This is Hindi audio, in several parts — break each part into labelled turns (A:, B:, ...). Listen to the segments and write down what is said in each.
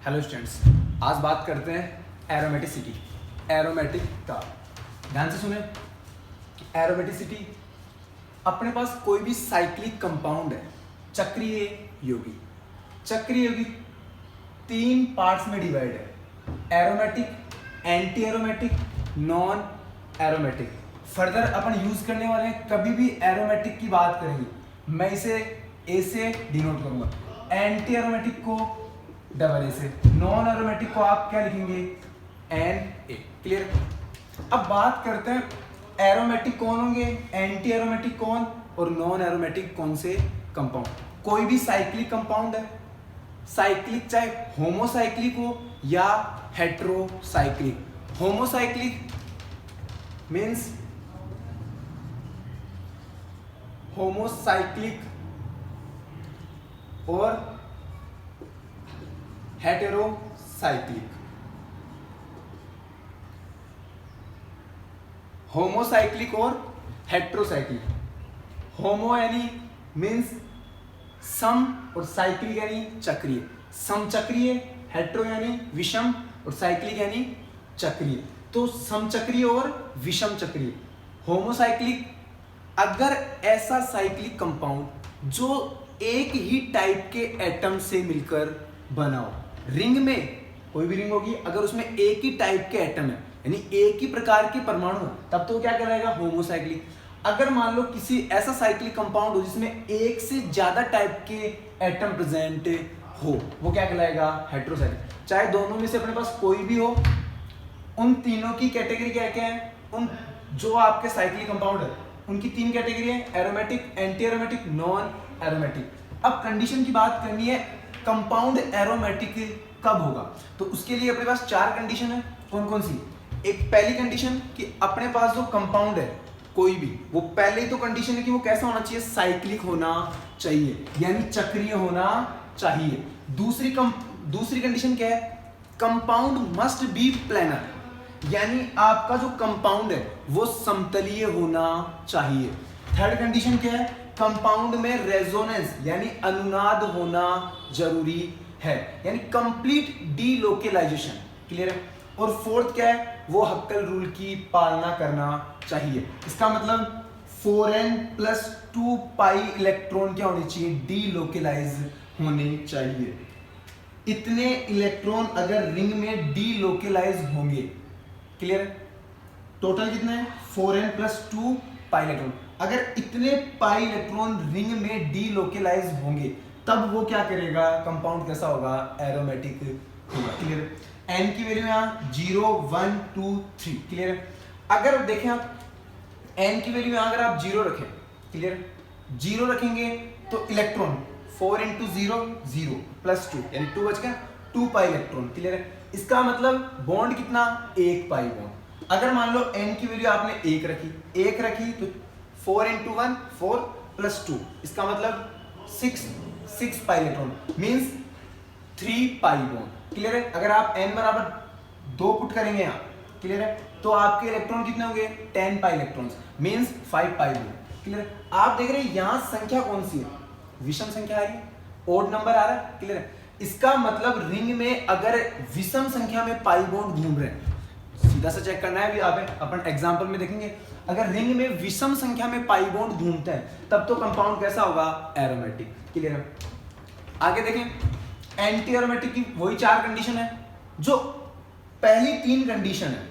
A: हेलो स्टूडेंट्स, आज बात करते हैं एरोमेटिसिटी, एरोमेटिक का। ध्यान से सुने। एरोमेटिसिटी, अपने पास कोई भी साइक्लिक कंपाउंड है, चक्रीय यौगिक। चक्रीय यौगिक 3 पार्ट्स में डिवाइड है: aromatic, anti aromatic, non aromatic. Further अपन यूज करने वाले हैं, कभी भी एरोमेटिक की बात करेंगे मैं इसे ए से डिनोट करूंगा, एंटी एरोमेटिक को डबल ए से, नॉन एरोमेटिक को आप क्या लिखेंगे, एन ए। क्लियर। अब बात करते हैं एरोमेटिक कौन होंगे, एंटी एरोमेटिक कौन और नॉन एरोमेटिक कौन से कंपाउंड। कोई भी साइक्लिक कंपाउंड है, साइक्लिक चाहे होमोसाइक्लिक हो या हेट्रोसाइक्लिक। होमोसाइक्लिक मीन्स होमोसाइक्लिक और हेटेरोसाइक्लिक। होमोसाइक्लिक और हेट्रोसाइक्लिक। होमो यानी मीन्स सम और साइक्लिक यानी चक्रीय। समचक्रीय, हेट्रो यानी विषम और साइक्लिक यानी चक्रीय। तो समचक्रीय और विषम चक्रीय। होमोसाइक्लिक, अगर ऐसा साइक्लिक कंपाउंड जो एक ही टाइप के एटम से मिलकर बना हो, रिंग में कोई भी रिंग होगी, अगर उसमें एक ही टाइप के एटम है यानी एक ही प्रकार के परमाणु है, तब तो क्या कहलाएगा, होमोसाइक्लिक। अगर मान लो किसी ऐसा साइक्लिक कंपाउंड हो जिसमें एक से ज्यादा टाइप के एटम प्रेजेंट हो, वो क्या कहलाएगा, हेट्रोसाइक्लिक। चाहे दोनों में से अपने पास कोई भी हो, उन तीनों की कैटेगरी क्या क्या है, उन जो आपके साइक्लिक कंपाउंड है उनकी 3 कैटेगरी है: aromatic, anti aromatic, non aromatic. अब कंडीशन की बात करनी है, कंपाउंड एरोमेटिक कब होगा, तो उसके लिए अपने पास 4 कंडीशन है। कौन कौन सी? एक पहली कंडीशन कि अपने पास जो कंपाउंड है कोई भी, वो पहले ही तो कंडीशन है कि वो कैसा होना चाहिए, साइक्लिक होना चाहिए यानी चक्रीय होना चाहिए। दूसरी कंडीशन क्या है, कंपाउंड मस्ट बी प्लेनर यानी आपका जो कंपाउंड है वो समतलीय होना चाहिए। थर्ड कंडीशन क्या है, कंपाउंड में रेजोनेंस यानी अनुनाद होना जरूरी है यानी कंप्लीट डीलोकेलाइजेशन। क्लियर है। और फोर्थ क्या है, वो हक्कल रूल की पालना करना चाहिए। इसका मतलब 4n+2 पाई इलेक्ट्रॉन क्या होने चाहिए, डीलोकेलाइज होने चाहिए। इतने इलेक्ट्रॉन अगर रिंग में डीलोकेलाइज होंगे, क्लियर, टोटल कितना है, 4n+2 पाई इलेक्ट्रॉन। अगर इतने पाई इलेक्ट्रॉन रिंग में डीलोकेलाइज होंगे, तब वो क्या करेगा, कंपाउंड कैसा होगा, एरोमेटिक होगा। क्लियर। एन की वैल्यू यहाँ 0 1 2 3। क्लियर। अगर देखें आप एन की वैल्यू यहाँ अगर आप 0 रखें, क्लियर, 0 रखेंगे तो इलेक्ट्रॉन 4 × 0 0 +2 यानी 2 बच गया, 2 पाई इलेक्ट्रॉन। क्लियर है। इसका मतलब बॉन्ड कितना, 1 पाई बॉन्ड। अगर मान लो n की वैल्यू आपने 1 रखी तो 4 × 1 4 +2, इसका मतलब 6 pi electron means 3 pi bond. Clear है। अगर आप n बराबर 2 पुट करेंगे यहाँ, क्लियर है, तो आपके इलेक्ट्रॉन कितने होंगे, 10 pi electrons means 5 pi bond. Clear है। आप देख रहे हैं यहाँ संख्या कौन सी है, विषम संख्या आ रही है, ओड नंबर आ रहा है। क्लियर है। इसका मतलब रिंग में अगर विषम संख्या में पाई बॉन्ड घूम रहे हैं, सीधा सा चेक करना है, अभी आप अपन एग्जांपल में देखेंगे, अगर रिंग में विषम संख्या में पाई बॉन्ड घूमते हैं तब तो कंपाउंड कैसा होगा, एरोमेटिक। क्लियर है। आगे देखें, एंटी एरोमेटिक की वही 4 कंडीशन है। जो पहली 3 कंडीशन है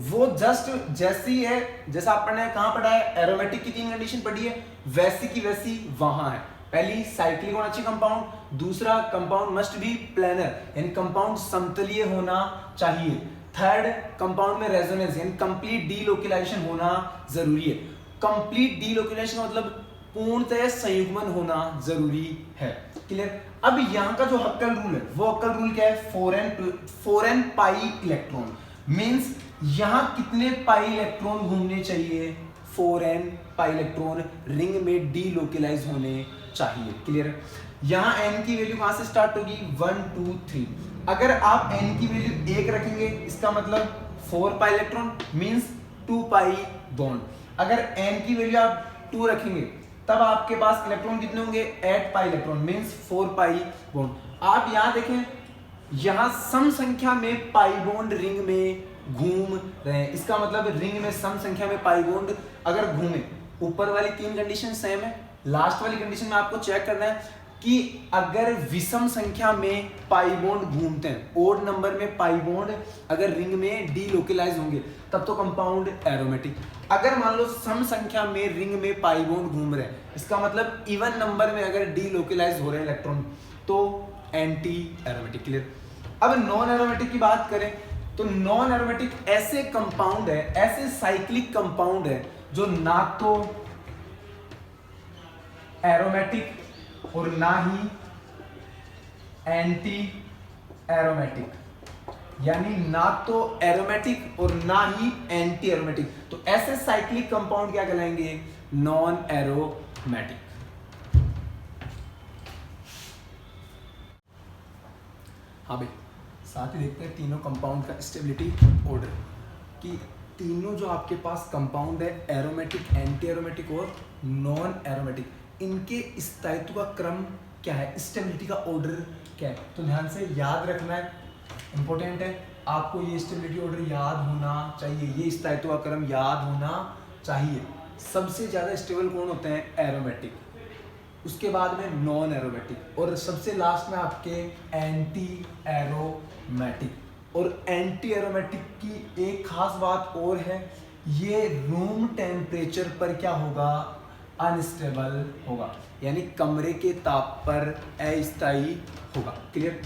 A: वो जस्ट जैसी है, जैसा आपने कहां पढ़ा है, एरोमेटिक की 3 कंडीशन पढ़ी है, वैसी की वैसी वहां है। पहली, साइक्लिक होना चाहिए कंपाउंड। दूसरा, कंपाउंड मस्ट बी प्लेनर यानी कंपाउंड समतलीय होना चाहिए। थर्ड, कंपाउंड में रेजोनेंस यानी कंप्लीट डीलोकेलाइजेशन होना जरूरी है। कंप्लीट डीलोकेलाइजेशन का मतलब पूर्णतः संयुग्मन होना जरूरी है। क्लियर। अब यहाँ का जो हक्कल रूल है, वो हक्कल रूल क्या है, 4n पाई इलेक्ट्रॉन मींस यहाँ कितने पाई इलेक्ट्रॉन घूमने चाहिए, 4n पाई इलेक्ट्रॉन रिंग में डीलोकेलाइज होने चाहिए। क्लियर। यहाँ n की वैल्यू कहां से स्टार्ट होगी, 1 2 3। अगर आप n की वैल्यू 1 रखेंगे, इसका मतलब 4 pi electron means 2 pi bond. अगर n की वैल्यू आप 2 रखेंगे तब आपके पास इलेक्ट्रॉन कितने होंगे, 8 pi electron means 4 pi bond. आप यहां देखें यहां सम संख्या में पाई बॉन्ड रिंग में घूम रहे हैं, इसका मतलब रिंग में सम संख्या में पाई बॉन्ड अगर घूमे, ऊपर वाली 3 कंडीशन सेम है, लास्ट वाली कंडीशन में आपको चेक करना है कि अगर विषम संख्या में पाई बॉन्ड घूमते हैं, ओड नंबर में पाई बॉन्ड अगर रिंग में डीलोकलाइज होंगे तब तो कंपाउंड एरोमेटिक। अगर मान लो सम संख्या में रिंग में पाई बॉन्ड घूम रहे हैं, इसका मतलब इवन नंबर में अगर डीलोकलाइज हो रहे हैं इलेक्ट्रॉन तो एंटी एरोमेटिक। क्लियर। अब नॉन एरोमेटिक की बात करें तो नॉन एरोमेटिक ऐसे कंपाउंड है, ऐसे साइक्लिक कंपाउंड है जो ना तो एरोमेटिक और ना ही एंटी एरोमेटिक, यानी ना तो एरोमेटिक और ना ही एंटी एरोमेटिक, तो ऐसे साइक्लिक कंपाउंड क्या कहलाएंगे? Non aromatic. हाँ भाई, साथ ही देखते हैं तीनों कंपाउंड का स्टेबिलिटी ऑर्डर, कि तीनों जो आपके पास कंपाउंड है एरोमेटिक, एंटी एरोमेटिक और नॉन एरोमेटिक, इनके स्थायित्व का क्रम क्या है, स्टेबिलिटी का ऑर्डर क्या है, तो ध्यान से याद रखना है, इंपॉर्टेंट है। आपको ये स्टेबिलिटी ऑर्डर याद होना चाहिए, ये स्थायित्व का क्रम याद होना चाहिए। सबसे ज़्यादा स्टेबल कौन होते हैं? एरोमेटिक, उसके बाद में नॉन एरोमेटिक और सबसे लास्ट में आपके एंटी एरोमेटिक। और एंटी एरोमेटिक की एक खास बात और है, ये रूम टेम्परेचर पर क्या होगा? अनस्टेबल होगा, यानी कमरे के ताप पर अस्थायी होगा। क्लियर।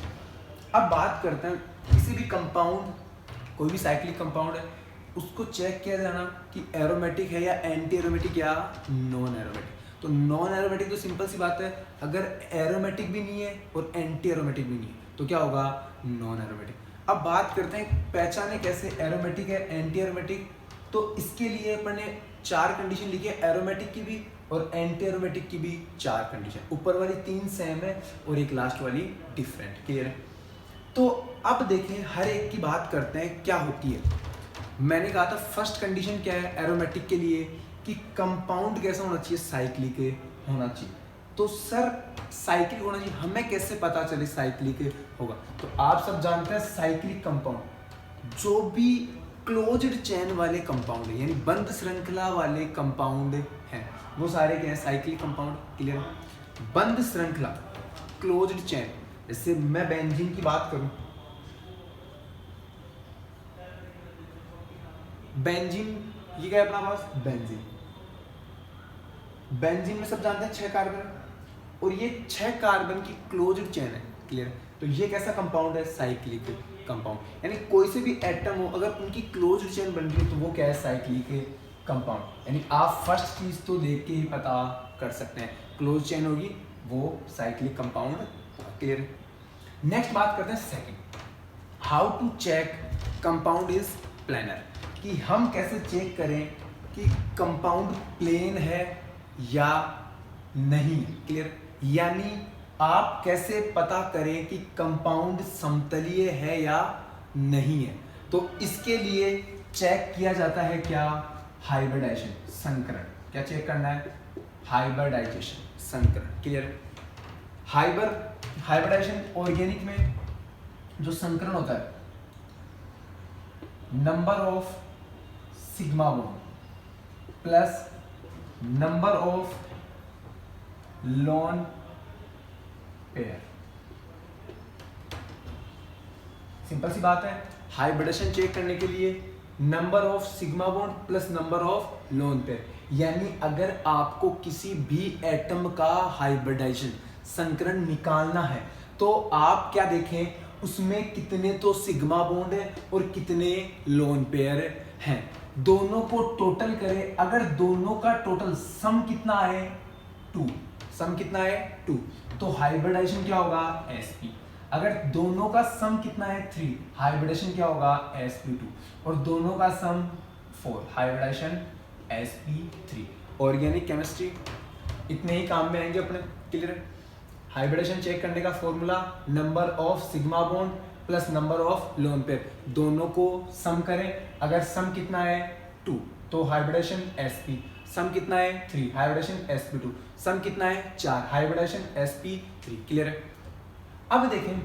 A: अब बात करते हैं किसी भी कंपाउंड, कोई भी साइक्लिक कंपाउंड है, उसको चेक किया जाना कि एरोमेटिक है या एंटी एरोमेटिक या नॉन एरोमेटिक। तो नॉन एरोमेटिक तो सिंपल सी बात है, अगर एरोमेटिक भी नहीं है और एंटी एरोमेटिक भी नहीं है तो क्या होगा? Non aromatic. अब बात करते हैं पहचाने कैसे एरोमेटिक है एंटी एरोमेटिक, तो इसके लिए अपन ने 4 कंडीशन लिखी है, एरोमेटिक की भी और एंटी एरोमेटिक की भी 4 कंडीशन, ऊपर वाली 3 सेम है और एक लास्ट वाली डिफरेंट। क्लियर है। तो अब देखें हर एक की बात करते हैं क्या होती है। मैंने कहा था फर्स्ट कंडीशन क्या है एरोमेटिक के लिए, कि कंपाउंड कैसा होना चाहिए? साइक्लिक होना चाहिए। तो सर साइक्लिक होना चाहिए, हमें कैसे पता चले साइक्लिक होगा? तो आप सब जानते हैं साइक्लिक कंपाउंड जो भी क्लोज्ड चेन वाले कंपाउंड है, यानी बंद श्रृंखला वाले कंपाउंड हैं, वो सारे क्या है? Cyclic compound. क्लियर। बंद श्रृंखला, क्लोज्ड चेन, जैसे मैं बेंजीन की बात करूं, बेंजीन ये क्या है अपना पास? बेंजीन। बेंजीन में सब जानते हैं 6 कार्बन, और ये 6 कार्बन की क्लोज्ड चेन है। क्लियर। तो ये कैसा कंपाउंड है? Cyclic compound. यानी कोई से भी एटम हो अगर उनकी क्लोज्ड चेन बन रही है तो वो क्या है? Cyclic compound. यानी आप फर्स्ट चीज तो देख के ही पता कर सकते हैं, क्लोज चेन होगी वो साइक्लिक कंपाउंड। क्लियर। नेक्स्ट बात करते हैं second, how to check compound is planar, कि हम कैसे चेक करें कि कंपाउंड प्लेन है या नहीं। क्लियर। यानी आप कैसे पता करें कि कंपाउंड समतलीय है या नहीं है, तो इसके लिए चेक किया जाता है क्या? हाइब्रिडाइजेशन, संकरण। क्या चेक करना है? हाइब्रिडाइजेशन, संकरण। क्लियर। हाइब्रिडाइजेशन ऑर्गेनिक में जो संकरण होता है, number of sigma bond plus number of lone pair. Simple सी बात है, हाइब्रिडेशन चेक करने के लिए number of sigma bond plus number of lone pair, यानी अगर आपको किसी भी एटम का हाइब्रिडाइजेशन संकरण निकालना है तो आप क्या देखें, उसमें कितने तो सिग्मा बॉन्ड है और कितने लोन पेयर हैं, दोनों को टोटल करें। अगर दोनों का टोटल सम कितना है? 2। सम कितना है? 2। तो हाइब्रिडाइजेशन क्या होगा? sp। अगर दोनों का सम कितना है? 3, हाइब्रिडेशन क्या होगा? sp2। और दोनों का सम 4, हाइब्रिडेशन sp3। ऑर्गेनिक केमिस्ट्री इतने ही काम में आएंगे अपने। क्लियर। हाइब्रिडेशन चेक करने का formula number of sigma bond plus number of lone pair, दोनों को सम करें। अगर सम कितना है? 2, तो हाइब्रिडेशन sp। सम कितना है? 3, हाइब्रिडेशन sp2। सम कितना है? 4, हाइब्रिडेशन sp3। क्लियर है। अब देखें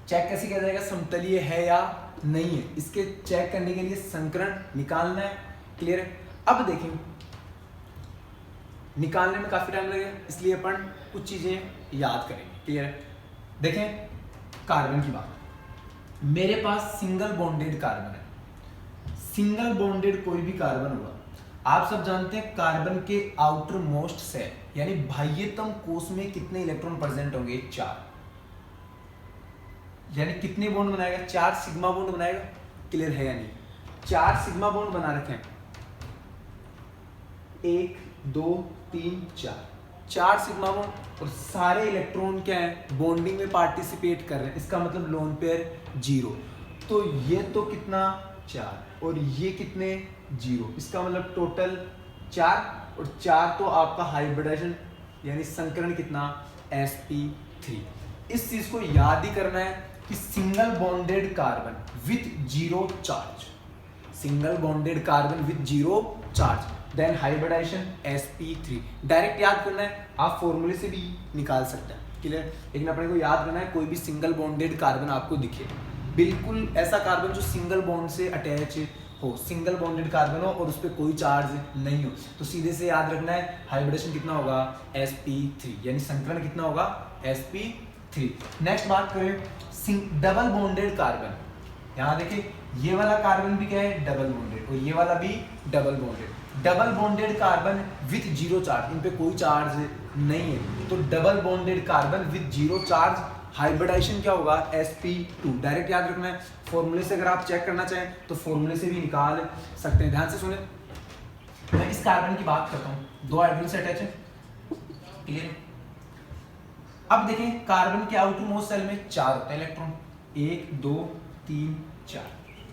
A: चेक कैसे किया जाएगा, समतलीय है या नहीं है, इसके चेक करने के लिए संकरण निकालना है। क्लियर है। अब देखें निकालने में काफी टाइम लगेगा, इसलिए अपन कुछ चीजें याद करेंगे। क्लियर है। देखें कार्बन की बात, मेरे पास सिंगल बॉन्डेड कार्बन है। सिंगल बॉन्डेड कोई भी कार्बन होगा, आप सब जानते हैं कार्बन के आउटर मोस्ट सेल यानी बाह्यतम कोश में कितने इलेक्ट्रॉन प्रेजेंट होंगे, 4। यानी कितने बॉन्ड बनाएगा, 4 सिग्मा बॉन्ड बनाएगा। क्लियर है या नहीं, 4 सिग्मा बॉन्ड बना रखे हैं, 1 2 3 4 सिग्मा बॉन्ड, और सारे इलेक्ट्रॉन क्या है, बॉन्डिंग में पार्टिसिपेट कर रहे हैं। इसका मतलब लोन पेयर 0। तो ये तो कितना 4 और ये कितने 0, इसका मतलब टोटल 4 और 4 तो आपका हाइब्रिडाइजेशन यानी संकरण कितना sp3। इस चीज को याद ही करना है कि single bonded carbon with 0 charge, single bonded carbon with 0 charge then hybridisation sp3। Direct याद करना है, आप फॉर्मूले से भी निकाल सकते हैं। क्लियर। लेकिन अपने को याद करना है कोई भी सिंगल बॉन्डेड कार्बन आपको दिखे, बिल्कुल ऐसा कार्बन जो सिंगल बॉन्ड से अटैच हो, सिंगल बॉन्डेड कार्बन हो और उस पर कोई चार्ज नहीं हो, तो सीधे से याद रखना है हाइब्रिडेशन कितना होगा sp3 यानी संकरण कितना होगा sp3। नेक्स्ट बात करें डबल बॉन्डेड कार्बन, यहाँ देखिए ये वाला कार्बन भी क्या है, डबल बॉन्डेड, और ये वाला भी double bonded. Double bonded carbon with 0 charge, इन पे कोई चार्ज नहीं है, तो double bonded carbon with 0 charge hybridisation क्या होगा sp2। डायरेक्ट याद रखना है, फॉर्मूले से अगर आप चेक करना चाहें तो फॉर्मूले से भी निकाल सकते हैं। ध्यान से सुने, मैं इस कार्बन की बात करता हूँ, 2 हाइड्रोजन से अटैच है। क्लियर। अब देखें कार्बन के आउटर मोस्ट सेल में 4 होते हैं इलेक्ट्रॉन, 1 2 3 4,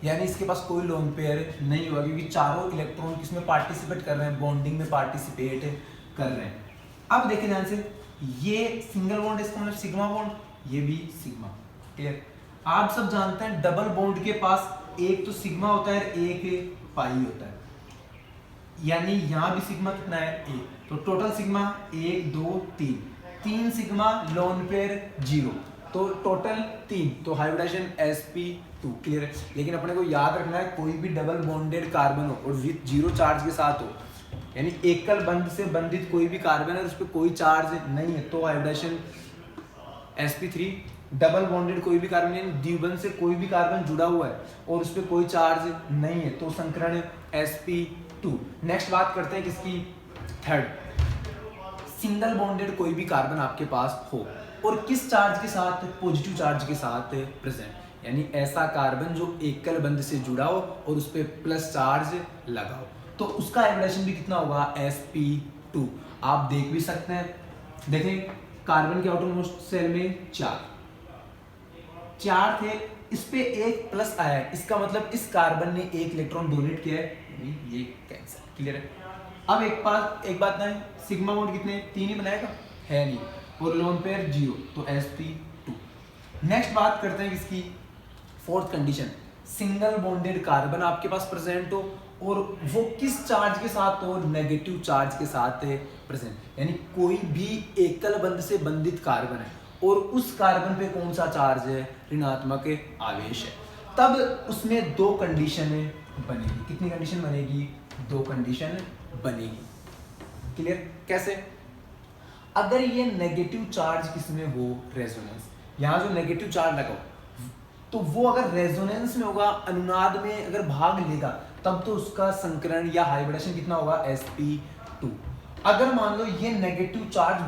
A: यानी इसके पास कोई लोन पेयर नहीं होगा क्योंकि चारों इलेक्ट्रॉन किसमें पार्टिसिपेट कर रहे हैं, बॉन्डिंग में पार्टिसिपेट कर रहे हैं। अब देखें ध्यान से, ये सिंगल बॉन्ड, इसका मतलब सिग्मा बॉन्ड, ये भी सिग्मा। क्लियर। आप सब जानते हैं डबल बॉन्ड के पास एक तो सिग्मा होता है, एक पाई होता है, यानी यहां भी सिग्मा कितना है 1, तो total sigma 1 2 3 sigma lone pair 0, तो टोटल 3, तो हाइब्रिडाइजेशन sp2। क्लियर है। लेकिन अपने को याद रखना है कोई भी डबल बॉन्डेड कार्बन हो और विथ 0 चार्ज के साथ हो, यानी एकल बंध से बंधित कोई भी कार्बन है उस पर कोई चार्ज नहीं है, तो हाइब्रिडाइजेशन sp3। डबल बॉन्डेड कोई भी कार्बन यानी द्विबंध से कोई भी कार्बन जुड़ा हुआ है और उस पर कोई चार्ज नहीं है, तो संकरण sp2। नेक्स्ट बात करते हैं किसकी, थर्ड। सिंगल बॉन्डेड कोई भी कार्बन आपके पास हो और किस चार्ज के साथ, पॉजिटिव चार्ज के साथ प्रेजेंट, यानी ऐसा कार्बन जो एकल बंध से जुड़ा हो और उस पर प्लस चार्ज लगा हो, तो उसका हाइब्रिडेशन भी कितना होगा sp2। आप देख भी सकते हैं, देखें कार्बन के आउटर मोस्ट सेल में 4 थे, इस पे एक प्लस आया है, इसका मतलब इस कार्बन ने एक इलेक्ट्रॉन डोनेट किया है, ये कैंसिल। क्लियर है। अब एक बात ना है, सिग्मा बॉन्ड कितने 3 ही बनाएगा, है नहीं, और लोन पेयर 0, तो sp2। नेक्स्ट बात करते हैं किसकी, fourth condition, single bonded carbon आपके पास प्रेजेंट हो और वो किस चार्ज के साथ हो, नेगेटिव चार्ज के साथ प्रेजेंट, यानी कोई भी एकल बंध से बंधित कार्बन है और उस कार्बन पे कौन सा चार्ज है, ऋणात्मक आवेश है, तब उसमें 2 कंडीशन बनेगी। कितनी कंडीशन बनेगी, 2 कंडीशन बनेगी। क्लियर। कैसे, अगर ये नेगेटिव चार्ज किसमें हो, रेजोनेंस, यहाँ जो नेगेटिव चार्ज लगा तो वो अगर रेजोनेंस में होगा, अनुनाद में अगर भाग लेगा, तब तो उसका संकरण या हाइब्रिडेशन कितना होगा sp2। अगर मान लो ये नेगेटिव चार्ज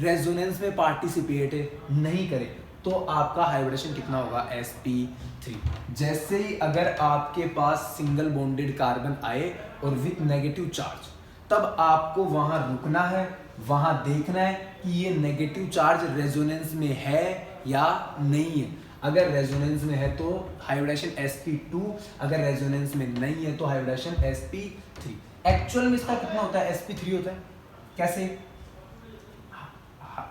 A: रेजोनेंस में पार्टिसिपेट नहीं करे तो आपका हाइब्रिडेशन कितना होगा sp3। जैसे ही अगर आपके पास सिंगल बॉन्डेड कार्बन आए और विथ नेगेटिव चार्ज, तब आपको वहां रुकना है, वहां देखना है कि ये नेगेटिव चार्ज रेजोनेंस में है या नहीं है। अगर रेजोनेंस में है तो हाइब्रिडेशन sp2, अगर रेजोनेंस में नहीं है तो हाइब्रिडेशन sp3। एक्चुअल में इसका कितना होता है, sp3 होता है। कैसे,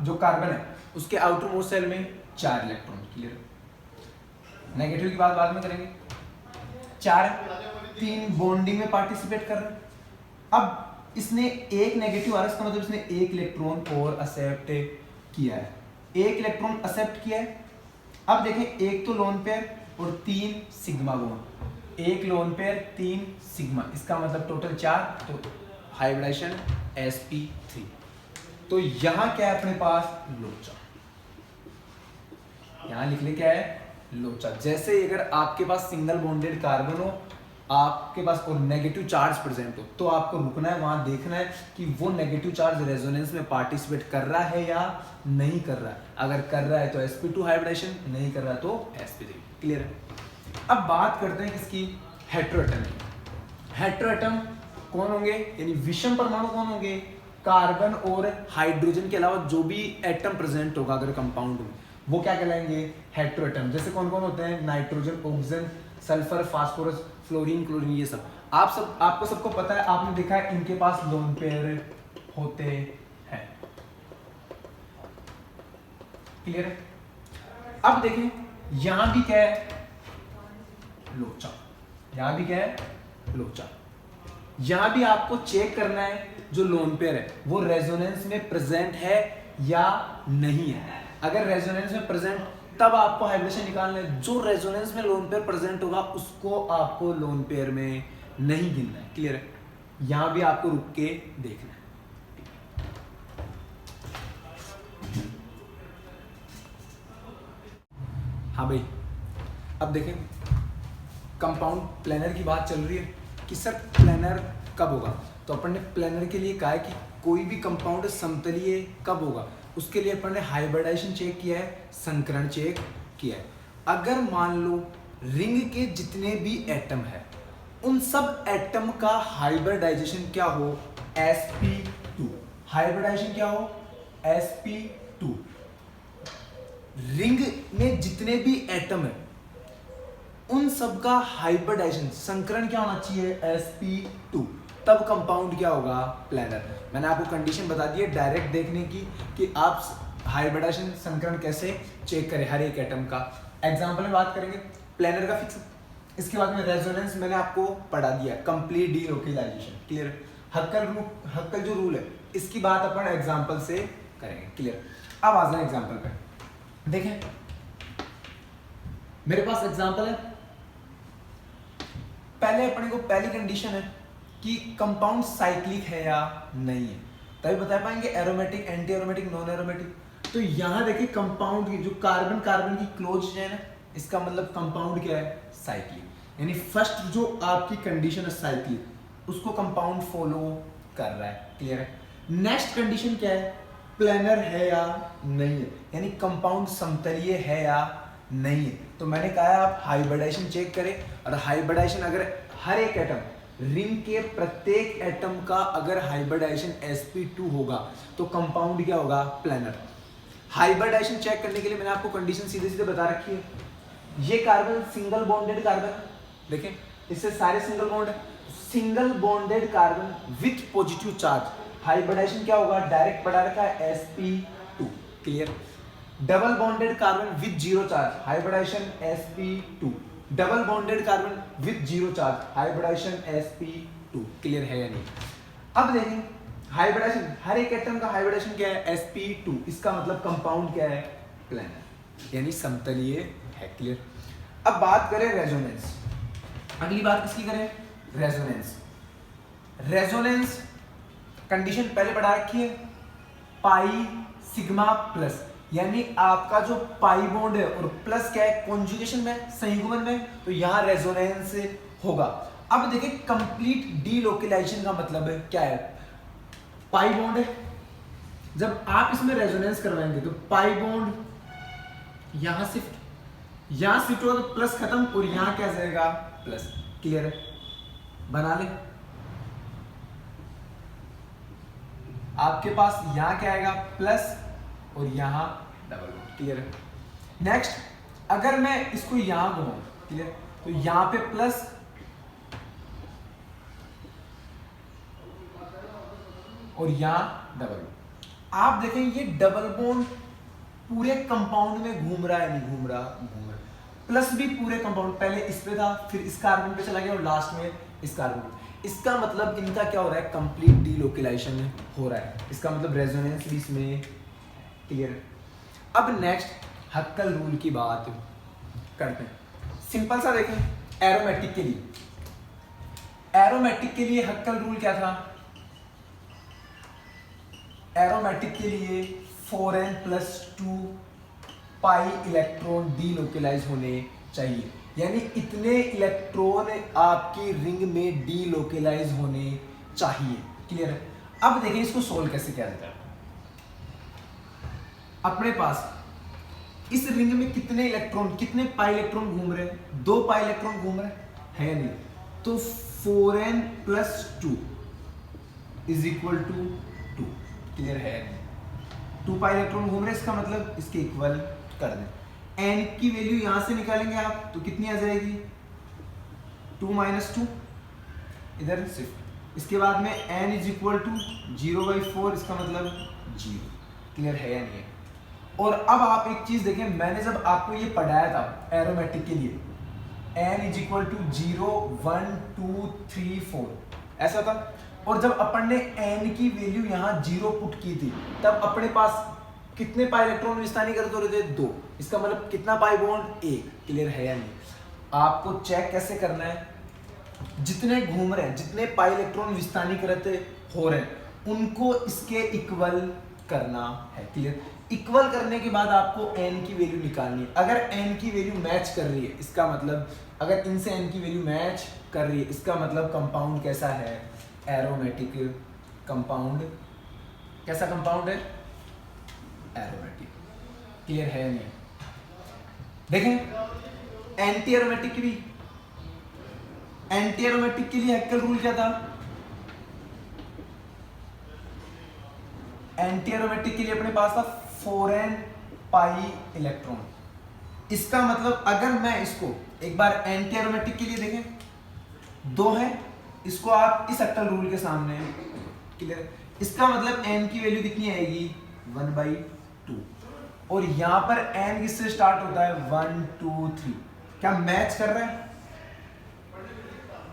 A: जो कार्बन है उसके आउटर मोस्ट सेल में 4 इलेक्ट्रॉन। क्लियर। नेगेटिव की बात बाद में करेंगे। 3 बॉन्डिंग में पार्टिसिपेट कर रहे हैं। अब इसने एक नेगेटिव आ रहा है, इसका मतलब इसने एक इलेक्ट्रॉन और एक्सेप्ट किया है, एक इलेक्ट्रॉन एक्सेप्ट किया है, अब देखें, एक तो लोन पेयर और 3 सिग्मा बॉन्ड, एक लोन पेयर 3 सिग्मा, इसका मतलब टोटल 4, तो हाइब्रिडाइजेशन sp3। तो यहाँ क्या है अपने पास, लोचा, यहाँ लिख ले क्या है, लोचा। जैसे अगर आपके पास सिंगल बॉन्डेड कार्बन हो, आपके पास और नेगेटिव चार्ज प्रेजेंट हो, तो आपको रुकना है, वहां देखना है कि वो नेगेटिव चार्ज रेजोनेंस में पार्टिसिपेट कर रहा है या नहीं कर रहा है। अगर कर रहा है तो sp2 हाइब्रिडेशन, नहीं कर रहा है तो sp3। क्लियर है। अब बात करते हैं किसकी, हेटेरोएटम की। हेटेरोएटम कौन होंगे, यानी विषम परमाणु कौन होंगे, कार्बन और हाइड्रोजन के अलावा जो भी एटम प्रेजेंट होगा अगर कंपाउंड में, वो क्या कहलाएंगे, हेटेरोएटम। जैसे कौन कौन होते हैं, nitrogen, oxygen, sulphur, phosphorus, fluorine, chlorine, ये सब। आपको सबको पता है, आपने देखा है इनके पास लोन पेयर होते हैं। क्लियर है। अब देखें, यहां भी क्या है, लोचा, यहां भी क्या है, लोचा। यहां भी आपको चेक करना है जो लोन पेयर है वो रेजोनेंस में प्रेजेंट है या नहीं है। अगर रेजोनेंस में प्रेजेंट, तब आपको हाइब्रिडेशन निकालना है। जो रेजोनेंस में लोन पेयर प्रेजेंट होगा उसको आपको लोन पेयर में नहीं गिनना है। क्लियर है। यहां भी आपको रुक के देखना है। हाँ भाई, अब देखें, कंपाउंड प्लेनर की बात चल रही है कि सर प्लेनर कब होगा। तो अपन ने प्लेनर के लिए कहा है कि कोई भी कंपाउंड समतलीय कब होगा, उसके लिए अपन ने हाइब्रिडाइजेशन चेक किया है, संकरण चेक किया है। अगर मान लो रिंग के जितने भी एटम है उन सब एटम का हाइब्रिडाइजेशन क्या हो, sp2। हाइब्रिडाइजेशन क्या हो, sp2। रिंग में जितने भी एटम है उन सब का हाइब्रिडाइजेशन, संकरण क्या होना चाहिए, sp2। तब कंपाउंड क्या होगा, प्लेनर। मैंने आपको कंडीशन बता दी है डायरेक्ट देखने की कि आप हाइब्रिडाइजेशन, संकरण कैसे चेक करें हर एक एटम का। एग्जांपल में बात करेंगे प्लेनर का फिक्स। इसके बाद में रेजोनेंस मैंने आपको पढ़ा दिया, कंप्लीट डीलोकलाइजेशन। क्लियर। हक्कल जो रूल है इसकी बात अपन एग्जांपल से करेंगे। क्लियर। अब आ जाए एग्जांपल पे। देखें, मेरे पास एग्जांपल है। पहले अपने को पहली कंडीशन है कि कंपाउंड साइक्लिक है या नहीं है, तभी बता पाएंगे aromatic, anti aromatic, non aromatic. तो यहां देखिए कंपाउंड की जो कार्बन कार्बन की क्लोज चेन है, इसका मतलब कंपाउंड क्या है, साइक्लिक। यानी फर्स्ट जो आपकी कंडीशन है साइक्लिक, उसको कंपाउंड फॉलो कर रहा है। क्लियर है। नेक्स्ट कंडीशन क्या है, प्लेनर है या नहीं है, यानी कंपाउंड समतलीय है या नहीं है। तो मैंने कहा है आप हाइब्रिडाइजेशन चेक करें, और हाइब्रिडाइजेशन अगर हर एक एटम, रिंग के प्रत्येक एटम का अगर हाइब्रिडाइजेशन sp2 होगा तो कंपाउंड क्या होगा, प्लेनर। हाइब्रिडाइजेशन चेक करने के लिए मैंने आपको कंडीशन सीधे सीधे बता रखी है। ये कार्बन सिंगल बॉन्डेड कार्बन, देखें इससे सारे सिंगल बॉन्ड है। Single bonded carbon with positive charge, hybridisation क्या होगा, डायरेक्ट पढ़ा रखा है sp2। Clear. Double bonded carbon with zero charge, hybridisation sp2। Double bonded carbon with zero charge, hybridisation sp2। Clear है या नहीं। अब देखें हाइब्रिडाइजेशन, हर एक एटम का हाइब्रिडाइजेशन क्या है, sp2। इसका मतलब कंपाउंड क्या है, प्लेनर, यानी समतलीय है। क्लियर। अब बात करें रेजोनेंस। अगली बात किसकी करें, रेजोनेंस। रेजोनेंस कंडीशन पहले पढ़ा रखी है, पाई सिग्मा प्लस, यानी आपका जो पाई बॉन्ड है और प्लस क्या है, कॉन्जुगेशन में, संयुग्मन में, तो यहां रेजोनेंस होगा। अब देखिए कंप्लीट डीलोकलाइजेशन का मतलब है क्या है, पाई बॉन्ड है, जब आप इसमें रेजोनेंस करवाएंगे तो पाई बॉन्ड यहां शिफ्ट होगा तो प्लस खत्म, और यहां क्या जाएगा, प्लस। क्लियर है, बना ले। आपके पास यहां क्या आएगा, प्लस, और यहां डबल बॉन्ड। क्लियर है। नेक्स्ट, अगर मैं इसको यहां घुमाऊं, क्लियर, तो यहां पे प्लस और यहां डबल बॉन्ड। आप देखें ये डबल बॉन्ड पूरे कंपाउंड में घूम रहा है, नहीं घूम रहा, घूम रहा। प्लस भी पूरे कंपाउंड, पहले इस पे था, फिर इस कार्बन पे चला गया और लास्ट में इस कार्बन पे। इसका मतलब इनका क्या हो रहा है, कंप्लीट डीलोकलाइजेशन हो रहा है। इसका मतलब रेजोनेंस भी इसमें। क्लियर है। अब नेक्स्ट, हक्कल रूल की बात करते हैं। सिंपल सा देखें, एरोमेटिक के लिए, एरोमेटिक के लिए हक्कल रूल क्या था? एरोमेटिक के लिए 4n+2 पाई इलेक्ट्रॉन डीलोकेलाइज होने चाहिए, यानी इतने इलेक्ट्रॉन आपकी रिंग में डीलोकेलाइज होने चाहिए। क्लियर है? अब देखिए इसको सोल्व कैसे किया जाता है। अपने पास इस रिंग में कितने इलेक्ट्रॉन, कितने पाई इलेक्ट्रॉन घूम रहे हैं? 2 पाई इलेक्ट्रॉन घूम रहे हैं, है नहीं? तो 4n+2 is equal to 2। Clear है? 2 पाई इलेक्ट्रॉन घूम रहे हैं, इसका मतलब इसके इक्वल कर दें। n की वैल्यू यहां से निकालेंगे आप तो कितनी आ जाएगी? 2 - 2 इधर शिफ्ट। इसके बाद में n इज इक्वल टू 0/4, इसका मतलब 0। क्लियर है या नहीं है? और अब आप एक चीज देखें, मैंने जब आपको ये पढ़ाया था एरोमेटिक के लिए, n इज इक्वल टू 0, 1, 2, 3, 4 ऐसा था। और जब अपन ने n की वैल्यू यहाँ 0 पुट की थी, तब अपने पास कितने पाई इलेक्ट्रॉन विस्थानीकृत हो रहे थे? 2। इसका मतलब कितना पाई बॉन्ड? 1। क्लियर है या नहीं? आपको चेक कैसे करना है? जितने घूम रहे हैं, जितने पाई इलेक्ट्रॉन विस्थानीकृत हो रहे हैं, उनको इसके इक्वल करना है। क्लियर? इक्वल करने के बाद आपको n की वैल्यू निकालनी है। अगर n की वैल्यू मैच कर रही है, इसका मतलब अगर इनसे n की वैल्यू मैच कर रही है, इसका मतलब कंपाउंड कैसा है? Aromatic compound. कैसा कंपाउंड है? एरोमेटिक। क्लियर है नहीं? देखें एंटी एरोमेटिक की भी, एंटी एरोमेटिक के लिए हक्कल रूल क्या था? एंटी एरोमेटिक के लिए अपने पास था 4n पाई इलेक्ट्रॉन। इसका मतलब अगर मैं इसको एक बार एंटी एरोमेटिक के लिए देखें, 2 है, इसको आप इस हक्कल रूल के सामने, क्लियर? इसका मतलब n की वैल्यू कितनी आएगी? 1/2। और यहां पर n किससे स्टार्ट होता है? 1, 2, 3। क्या मैच कर रहा है?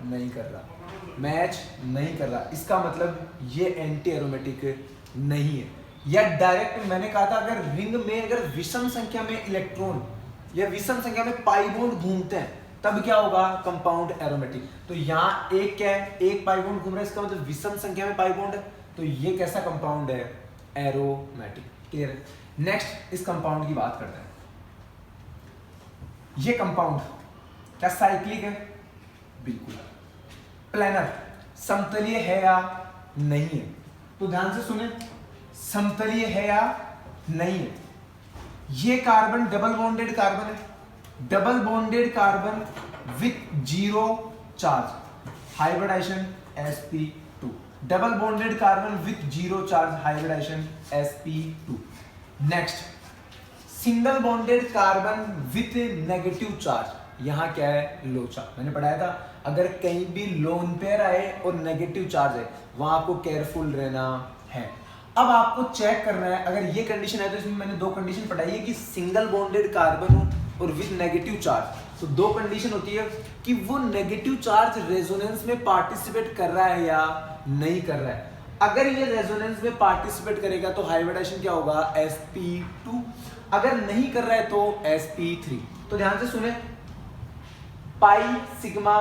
A: नहीं कर रहा, मैच नहीं कर रहा। इसका मतलब ये एंटी एरोमेटिक नहीं है। या डायरेक्ट मैंने कहा था, अगर रिंग में अगर विषम संख्या में इलेक्ट्रॉन या विषम संख्या में पाई बॉन्ड घूमते हैं, तब क्या होगा? Compound aromatic. तो यहाँ एक क्या है? एक पाई बॉन्ड घूम रहा है, इसका मतलब विषम संख्या में पाई बॉन्ड है, तो ये कैसा कंपाउंड है? एरोमेटिक। क्लियर है? नेक्स्ट इस कंपाउंड की बात करते हैं। ये कंपाउंड क्या साइक्लिक है? बिल्कुल। प्लेनर, समतलीय है या नहीं है? तो ध्यान से सुने, समतलीय है या नहीं है? ये कार्बन डबल बॉन्डेड कार्बन है, double bonded carbon with 0 charge, hybridisation sp2। Double bonded carbon with 0 charge, hybridisation sp2। Next, single bonded carbon with negative charge, यहां क्या है? लो चार्ज। मैंने पढ़ाया था, अगर कहीं भी लोन पेयर आए और नेगेटिव चार्ज है, वहां आपको केयरफुल रहना है। अब आपको चेक करना है, अगर ये कंडीशन है तो इसमें मैंने 2 कंडीशन पढ़ाई है कि सिंगल बॉन्डेड कार्बन हो और विथ नेगेटिव चार्ज। तो 2 कंडीशन होती है कि वो नेगेटिव चार्ज रेजोनेंस में पार्टिसिपेट कर रहा है या नहीं कर रहा है। अगर ये रेजोनेंस में पार्टिसिपेट करेगा तो हाइब्रिडाइजेशन क्या होगा? sp2। अगर नहीं कर रहा है तो sp3। तो ध्यान से सुने, पाई, सिग्मा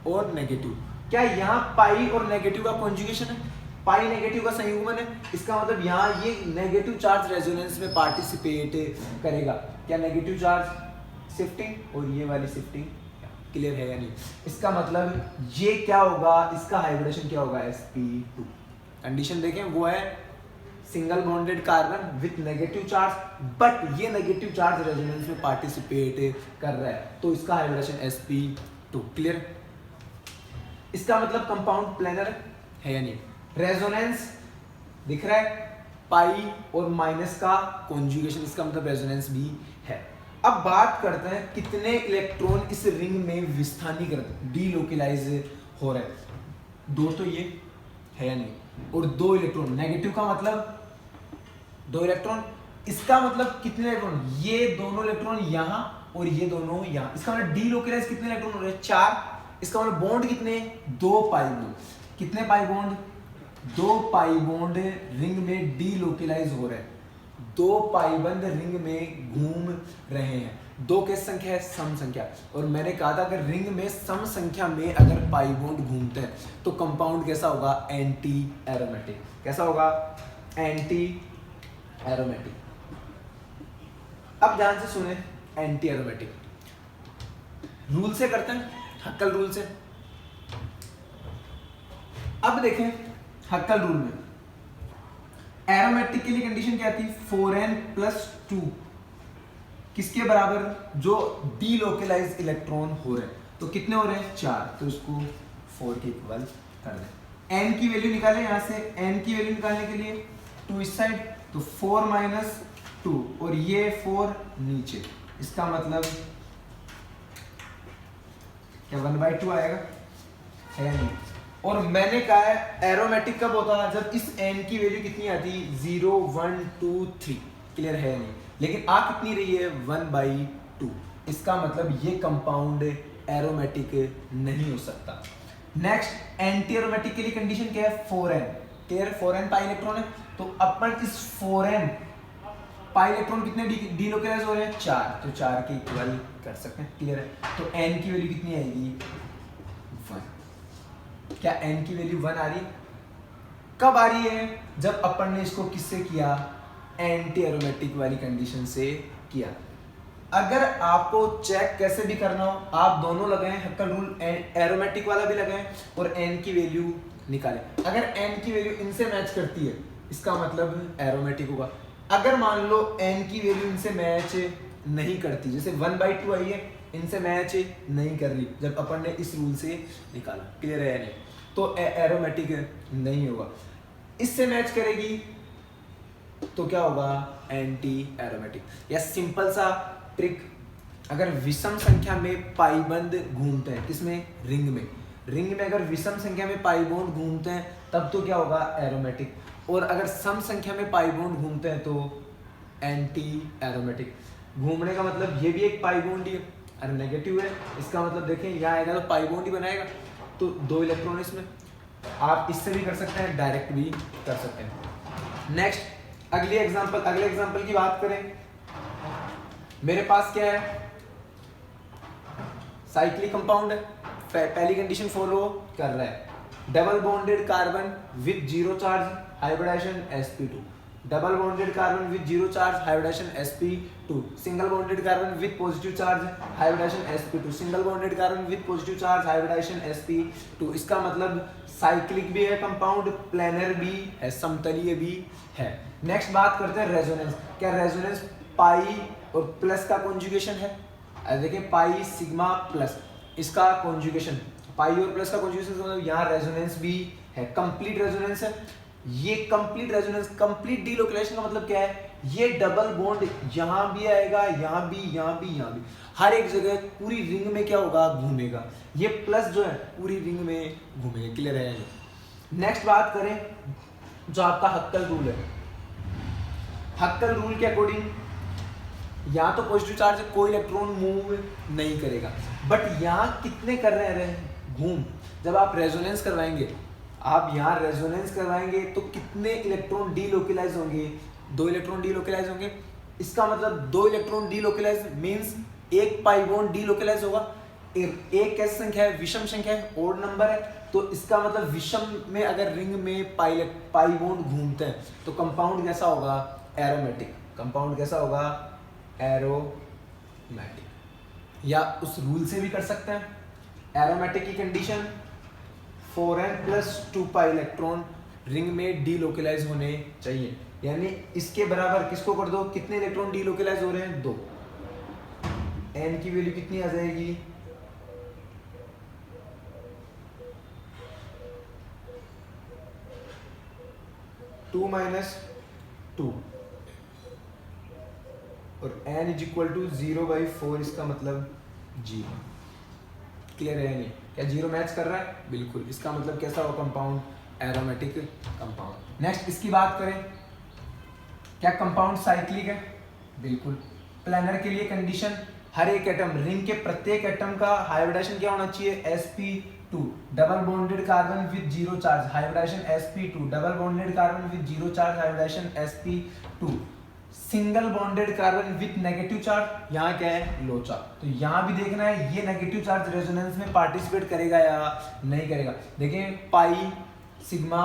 A: और नेगेटिव, क्या यहाँ पाई और नेगेटिव का कॉन्जुगेशन है? पाई नेगेटिव का संयुग्मन है। इसका मतलब यहाँ ये नेगेटिव चार्ज रेजोनेंस में पार्टिसिपेट करेगा। क्या नेगेटिव चार्ज शिफ्टिंग और ये वाली शिफ्टिंग? क्लियर है या नहीं? इसका मतलब ये क्या होगा? इसका हाइब्रिडेशन क्या होगा? sp2। कंडीशन देखें, वो है single bonded carbon with negative charge, but ये नेगेटिव चार्ज रेजोनेंस में पार्टिसिपेट कर रहा है, तो इसका हाइब्रिडेशन sp2। क्लियर? इसका मतलब कंपाउंड प्लेनर है या नहीं? रेजोनेंस दिख रहा है, पाई और माइनस का कॉन्जुगेशन, इसका मतलब रेजोनेंस भी है। अब बात करते हैं कितने इलेक्ट्रॉन इस रिंग में विस्थानीकृत, डीलोकेलाइज हो रहे हैं। 2 तो ये है या नहीं, और 2 इलेक्ट्रॉन, नेगेटिव का मतलब 2 इलेक्ट्रॉन, इसका मतलब कितने इलेक्ट्रॉन? ये दोनों इलेक्ट्रॉन यहाँ और ये दोनों यहाँ, इसका मतलब डीलोकेलाइज कितने इलेक्ट्रॉन हो रहे हैं? 4। इसका मतलब बॉन्ड कितने? 2 पाई बॉन्ड। कितने pi bond? 2 pi bond ring में डीलोकेलाइज हो रहे हैं। दो पाइबंद रिंग में घूम रहे हैं। दो किस संख्या है? सम संख्या। और मैंने कहा था अगर रिंग में सम संख्या में अगर पाई बॉन्ड घूमते हैं तो कंपाउंड कैसा होगा? Anti aromatic. कैसा होगा? Anti aromatic. अब ध्यान से सुने, एंटी एरोमेटिक रूल से करते हैं, हक्कल रूल से। अब देखें हक्कल रूल में एरोमेटिक के लिए कंडीशन क्या थी? 4n+2 किसके बराबर? जो डीलोकलाइज इलेक्ट्रॉन हो रहे हैं, तो कितने हो रहे हैं? 4, तो इसको 4 के इक्वल कर दें। n की वैल्यू निकालें यहां से। n की वैल्यू निकालने के लिए 2 इस साइड, तो 4 - 2 और ये 4 नीचे, इसका मतलब क्या 1/2 आएगा? है नहीं। और मैंने कहा है एरोमेटिक कब होता है? जब इस n की वैल्यू कितनी आती? 0 1 2 3। क्लियर है नहीं? लेकिन आ कितनी रही है? 1/2। इसका मतलब ये कंपाउंड एरोमेटिक नहीं हो सकता। नेक्स्ट एंटी एरोमेटिक के लिए कंडीशन क्या है? 4n। Clear? 4n pi electron है, तो अपन इस 4n पाई इलेक्ट्रॉन कितने डीलोकलाइज हो रहे हैं? 4, तो 4 के इक्वल कर सकते हैं। क्लियर है? तो n की वैल्यू कितनी आएगी? 1। क्या n की वैल्यू 1 आ रही है? कब आ रही है? जब अपन ने इसको किससे किया? एंटी एरोमेटिक वाली कंडीशन से किया। अगर आपको चेक कैसे भी करना हो, आप दोनों लगाएं हक्कल रूल, एरोमेटिक वाला भी लगाएं और n की वैल्यू निकालें। अगर n की वैल्यू इनसे मैच करती है, इसका मतलब एरोमेटिक होगा। अगर मान लो n की वैल्यू इनसे मैच नहीं करती, जैसे 1/2 आई है, इनसे मैच नहीं कर रही जब अपन ने इस रूल से निकाला। क्लियर है नहीं? तो एरोमेटिक नहीं होगा। इससे मैच करेगी तो क्या होगा? Anti aromatic. या सिंपल सा ट्रिक, अगर विषम संख्या में पाइबंद घूमते हैं, किसमें? रिंग में। रिंग में अगर विषम संख्या में पाई बॉन्ड घूमते हैं तब तो क्या होगा? एरोमेटिक। और अगर सम संख्या में पाई बॉन्ड घूमते हैं तो एंटी एरोमेटिक। घूमने का मतलब ये भी एक पाई बॉन्ड ही है, अरे नेगेटिव है, इसका मतलब देखें यहाँ आएगा तो पाई बॉन्ड ही बनाएगा, तो 2 इलेक्ट्रॉन इसमें। आप इससे भी कर सकते हैं, डायरेक्ट भी कर सकते हैं। नेक्स्ट अगले एग्जांपल की बात करें। मेरे पास क्या है? साइक्लिक कंपाउंड है, पहली कंडीशन फॉलो कर रहा है। Double bonded carbon with 0 charge hybridisation sp2, double bonded carbon with 0 charge hybridisation sp2, single bonded carbon with positive charge hybridisation sp2, single bonded carbon with positive charge hybridisation sp2। इसका मतलब साइक्लिक भी है कंपाउंड, प्लेनर भी है, समतलीय भी है। नेक्स्ट बात करते हैं रेजोनेंस। क्या रेजोनेंस पाई और प्लस का कॉन्जुगेशन है? देखिए पाई सिग्मा प्लस, इसका कॉन्जुगेशन, पाई और प्लस का कॉन्जुगेशन, मतलब यहाँ रेजोनेंस भी है, कंप्लीट रेजोनेंस है। ये कंप्लीट रेजोनेंस, कंप्लीट डीलोकलाइजेशन का मतलब क्या है? ये डबल बॉन्ड यहाँ भी आएगा, यहाँ भी, यहाँ भी, यहाँ भी, हर एक जगह पूरी रिंग में क्या होगा? घूमेगा। ये प्लस जो है पूरी रिंग में घूमेगा। क्लियर है? नेक्स्ट बात करें जो आपका हक्कल रूल है। हक्कल रूल के अकॉर्डिंग यहाँ तो पॉजिटिव चार्ज है, कोई इलेक्ट्रॉन मूव नहीं करेगा, बट यहाँ कितने कर रहे हैं? घूम। जब आप रेजोनेंस करवाएंगे, आप यहाँ रेजोनेंस करवाएंगे तो कितने इलेक्ट्रॉन डीलोकलाइज होंगे? 2 इलेक्ट्रॉन डीलोकलाइज होंगे। इसका मतलब 2 इलेक्ट्रॉन डीलोकलाइज मींस एक पाई बॉन्ड डीलोकलाइज होगा। एक कैसी संख्या है? विषम संख्या है, ओड नंबर है, तो इसका मतलब विषम में अगर रिंग में पाई बॉन्ड घूमते हैं तो कंपाउंड कैसा होगा? एरोमेटिक। कंपाउंड कैसा होगा? एरोमेटिक। या उस रूल से भी कर सकते हैं। एरोमेटिक की condition 4n+2 pi electron ring में डीलोकलाइज होने चाहिए, यानी इसके बराबर किसको कर दो? कितने इलेक्ट्रॉन डीलोकलाइज हो रहे हैं? 2। n की वैल्यू कितनी आ जाएगी? 2 - 2 और n = 0/4, इसका मतलब 0। क्लियर है नहीं? क्या 0 मैच कर रहा है? बिल्कुल। इसका मतलब कैसा हो? Compound aromatic compound. नेक्स्ट इसकी बात करें, क्या कंपाउंड साइक्लिक है? बिल्कुल। प्लेनर के लिए कंडीशन, हर एक एटम, रिंग के प्रत्येक एटम का हाइब्रिडाइजेशन क्या होना चाहिए? sp2, double bonded carbon with 0 charge hybridisation sp2, double bonded carbon with 0 charge hybridisation sp2, single bonded carbon with negative charge, यहाँ क्या है लो चार्ज। तो यहाँ भी देखना है ये नेगेटिव चार्ज रेजोनेंस में पार्टिसिपेट करेगा या नहीं करेगा। देखें पाई सिग्मा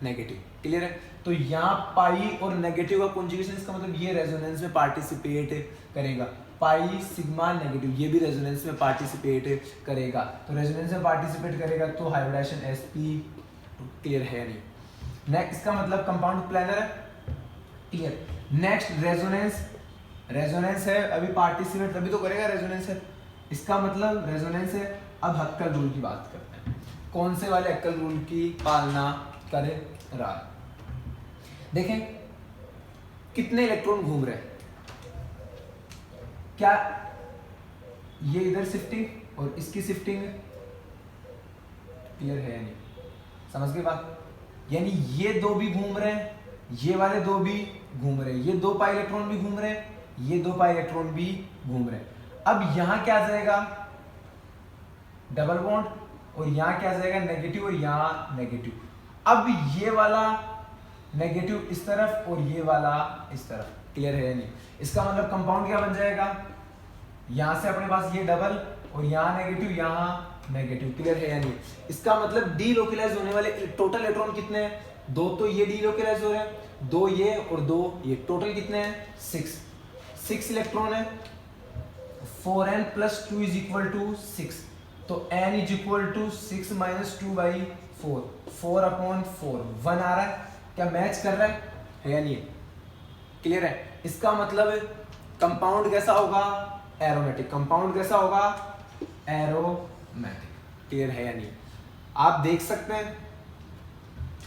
A: नेगेटिव, क्लियर है। तो यहाँ पाई और नेगेटिव का कॉन्जुगेशन, इसका मतलब ये रेजोनेंस में पार्टिसिपेट करेगा। पाई सिग्मा नेगेटिव ये भी रेजोनेंस में पार्टिसिपेट करेगा। तो रेजोनेंस में पार्टिसिपेट करेगा तो हाइब्रिडाइजेशन sp, क्लियर है नहीं। नेक्स्ट इसका मतलब कंपाउंड प्लेनर है, क्लियर। नेक्स्ट रेजोनेंस, रेजोनेंस है अभी पार्टिसिपेट तभी तो करेगा, रेजोनेंस है, इसका मतलब रेजोनेंस है। अब हक्कल रूल की बात करते हैं, कौन से वाले हक्कल रूल की पालना करे रहा। देखें कितने इलेक्ट्रॉन घूम रहे हैं, क्या ये इधर शिफ्टिंग और इसकी शिफ्टिंग, क्लियर है नहीं, समझ गए बात। यानी ये दो भी घूम रहे हैं, ये वाले दो भी घूम रहे हैं, ये दो पाई इलेक्ट्रॉन भी घूम रहे हैं, ये दो पाई इलेक्ट्रॉन भी घूम रहे हैं। अब यहां क्या आ जाएगा डबल बॉन्ड, और यहां क्या आ जाएगा नेगेटिव, और यहां नेगेटिव। अब ये वाला नेगेटिव इस तरफ और ये वाला इस तरफ, क्लियर है नहीं। इसका मतलब कंपाउंड क्या बन जाएगा, यहां से अपने पास ये डबल और यहां नेगेटिव यहां नेगेटिव, क्लियर है या नहीं। इसका मतलब डीलोकलाइज होने वाले टोटल इलेक्ट्रॉन कितने हैं, दो तो ये डीलोकलाइज हो रहे हैं, दो ये और दो ये, टोटल कितने हैं 6 इलेक्ट्रॉन है। 4n + 2 = 6, तो n = 6 - 2/4, 4/4 1 आ रहा है, क्या मैच कर रहा है या नहीं, क्लियर है। इसका मतलब कंपाउंड कैसा होगा एरोमेटिक, कंपाउंड कैसा होगा एरोमेटिक, क्लियर है या नहीं। आप देख सकते हैं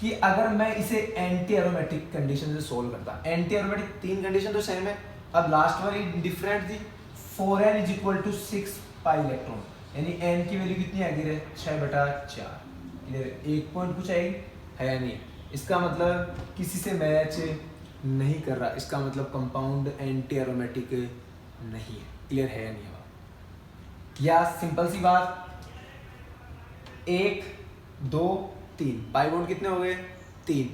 A: कि अगर मैं इसे एंटी एरोमेटिक कंडीशन से सोल्व करता, एंटी एरोमेटिक तीन कंडीशन तो सेम है, अब लास्ट वाली डिफरेंट थी। 4n = 6 पाई इलेक्ट्रॉन, यानी n की वैल्यू कितनी आ गई है 6/4, क्लियर है। एक पॉइंट कुछ आएगी है या नहीं। इसका मतलब किसी से मैच नहीं कर रहा, इसका मतलब कंपाउंड एंटी एरोमेटिक नहीं है, क्लियर है या नहीं। या सिंपल सी बात, 1 2 3 पाई बॉन्ड कितने हो गए 3,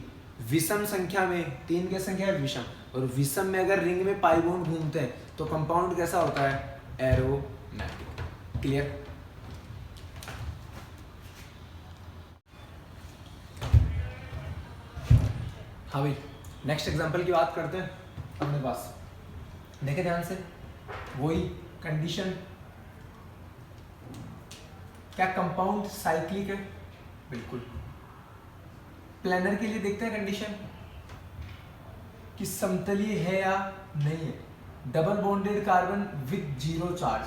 A: विषम संख्या में 3 की संख्या है विषम, और विषम में अगर रिंग में पाई बॉन्ड घूमते हैं तो कंपाउंड कैसा होता है एरोमेटिक, क्लियर। हाँ भाई नेक्स्ट एग्जांपल की बात करते हैं अपने पास, देखे ध्यान से, वही कंडीशन, क्या कंपाउंड साइक्लिक है, बिल्कुल। प्लेनर के लिए देखते हैं कंडीशन कि समतलीय है या नहीं है। Double bonded carbon with 0 charge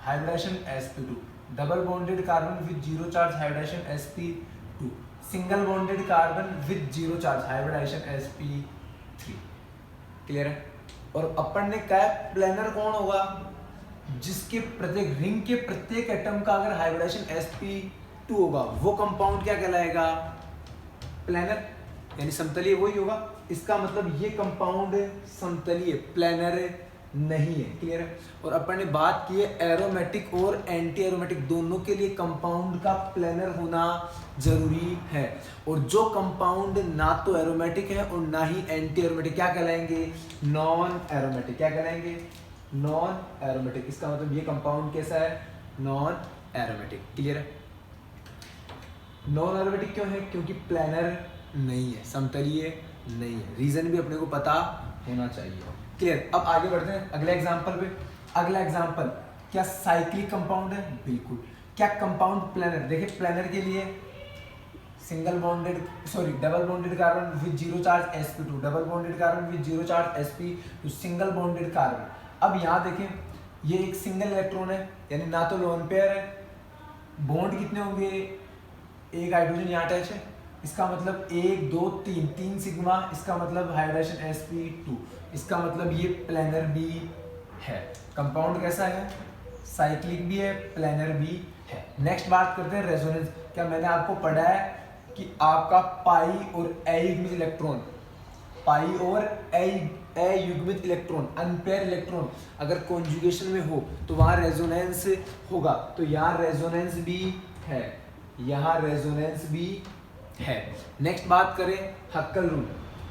A: hybridisation sp2, double bonded carbon with 0 charge hybridisation sp2, single bonded carbon with 0 charge hybridisation sp3, clear है। और अपन ने कहा प्लेनर कौन होगा, जिसके प्रत्येक रिंग के प्रत्येक एटम का अगर हाइब्रिडाइजेशन sp2 होगा वो कंपाउंड क्या कहलाएगा प्लेनर, यानी समतलीय वही होगा। इसका मतलब ये कंपाउंड समतलीय प्लेनर नहीं है, क्लियर है। और अपन ने बात की है एरोमेटिक और एंटी एरोमेटिक दोनों के लिए कंपाउंड का प्लेनर होना जरूरी है, और जो कंपाउंड ना तो एरोमेटिक है और ना ही एंटी एरोमेटिक क्या कहलाएंगे नॉन एरोमेटिक, क्या कहलाएंगे नॉन एरोमेटिक। इसका मतलब ये कंपाउंड कैसा है नॉन एरोमेटिक, क्लियर है। नॉन एरोमेटिक क्यों है, क्योंकि प्लेनर नहीं है, समतलीय नहीं है, रीजन भी अपने को पता होना चाहिए, क्लियर। अब आगे बढ़ते हैं अगले एग्जांपल पे। अगला एग्जांपल, क्या साइक्लिक कंपाउंड है, बिल्कुल। क्या कंपाउंड प्लेनर, देखिए प्लेनर के लिए single bonded double bonded carbon with 0 charge sp2, double bonded carbon with 0 charge sp2, single bonded carbon. अब यहाँ देखें ये एक सिंगल इलेक्ट्रॉन है, यानी ना तो लोन पेयर है, बॉन्ड कितने होंगे, एक हाइड्रोजन यहाँ अटैच है, इसका मतलब 1 2 3 सिग्मा, इसका मतलब हाइब्रिडाइजेशन sp2, इसका मतलब ये प्लेनर भी है। कंपाउंड कैसा है साइक्लिक भी है प्लेनर भी है। नेक्स्ट बात करते हैं रेजोनेंस। क्या मैंने आपको पढ़ा है कि आपका पाई और अयुग्मित इलेक्ट्रॉन, पाई और अयुग्मित इलेक्ट्रॉन अनपेयर इलेक्ट्रॉन अगर कॉन्जुगेशन में हो तो वहां रेजोनेंस होगा, तो यहाँ रेजोनेंस भी है, यहाँ रेजोनेंस भी है। नेक्स्ट बात करें हक्कल रूल।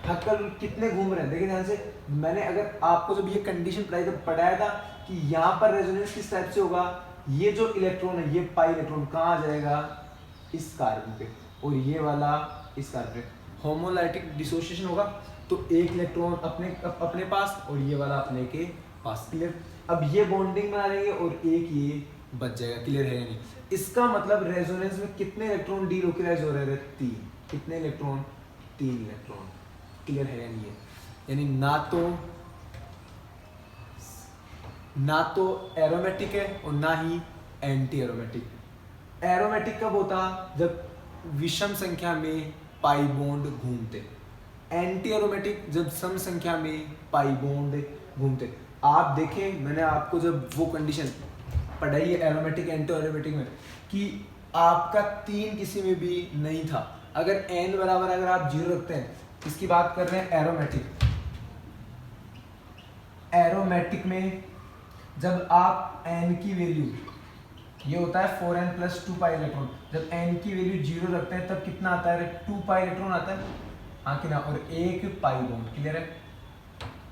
A: हक्कल कितने घूम रहे हैं, देखिए ध्यान से। मैंने अगर आपको जब ये कंडीशन पढ़ाया था कि यहाँ पर रेजोनेंस किस टाइप से होगा, ये जो इलेक्ट्रॉन है, ये पाई इलेक्ट्रॉन कहाँ आ जाएगा, इस कार्बन पे, और ये वाला इस कार्बन पे। होमोलाइटिक डिसोसिएशन होगा तो एक इलेक्ट्रॉन अपने पास और ये वाला अपने के पास। क्लियर। अब ये बॉन्डिंग बना लेंगे और एक ये बच जाएगा। क्लियर है या नहीं? इसका मतलब रेजोनेंस में कितने इलेक्ट्रॉन डीलोकलाइज हो रहे हैं, 3। कितने इलेक्ट्रॉन, 3 इलेक्ट्रॉन। क्लियर है या नहीं है? यानी ना तो एरोमेटिक है और ना ही एंटी एरोमेटिक। एरोमेटिक कब होता, जब विषम संख्या में पाई बॉन्ड घूमते। एंटी एरोमेटिक जब सम संख्या में पाई बॉन्ड घूमते। आप देखें, मैंने आपको जब वो कंडीशन पढ़ाई है एरोमेटिक एंटी एरोमेटिक में कि आपका 3 किसी में भी नहीं था। अगर n बराबर अगर आप 0 रखते हैं, इसकी बात कर रहे हैं एरोमेटिक में जब आप n की वैल्यू, ये होता है 4n + 2 पाई इलेक्ट्रॉन, जब n की वैल्यू 0 रखते हैं तब कितना आता है, 2 पाई इलेक्ट्रॉन आता है, हाँ कि ना, और 1 पाई बॉन्ड। क्लियर है?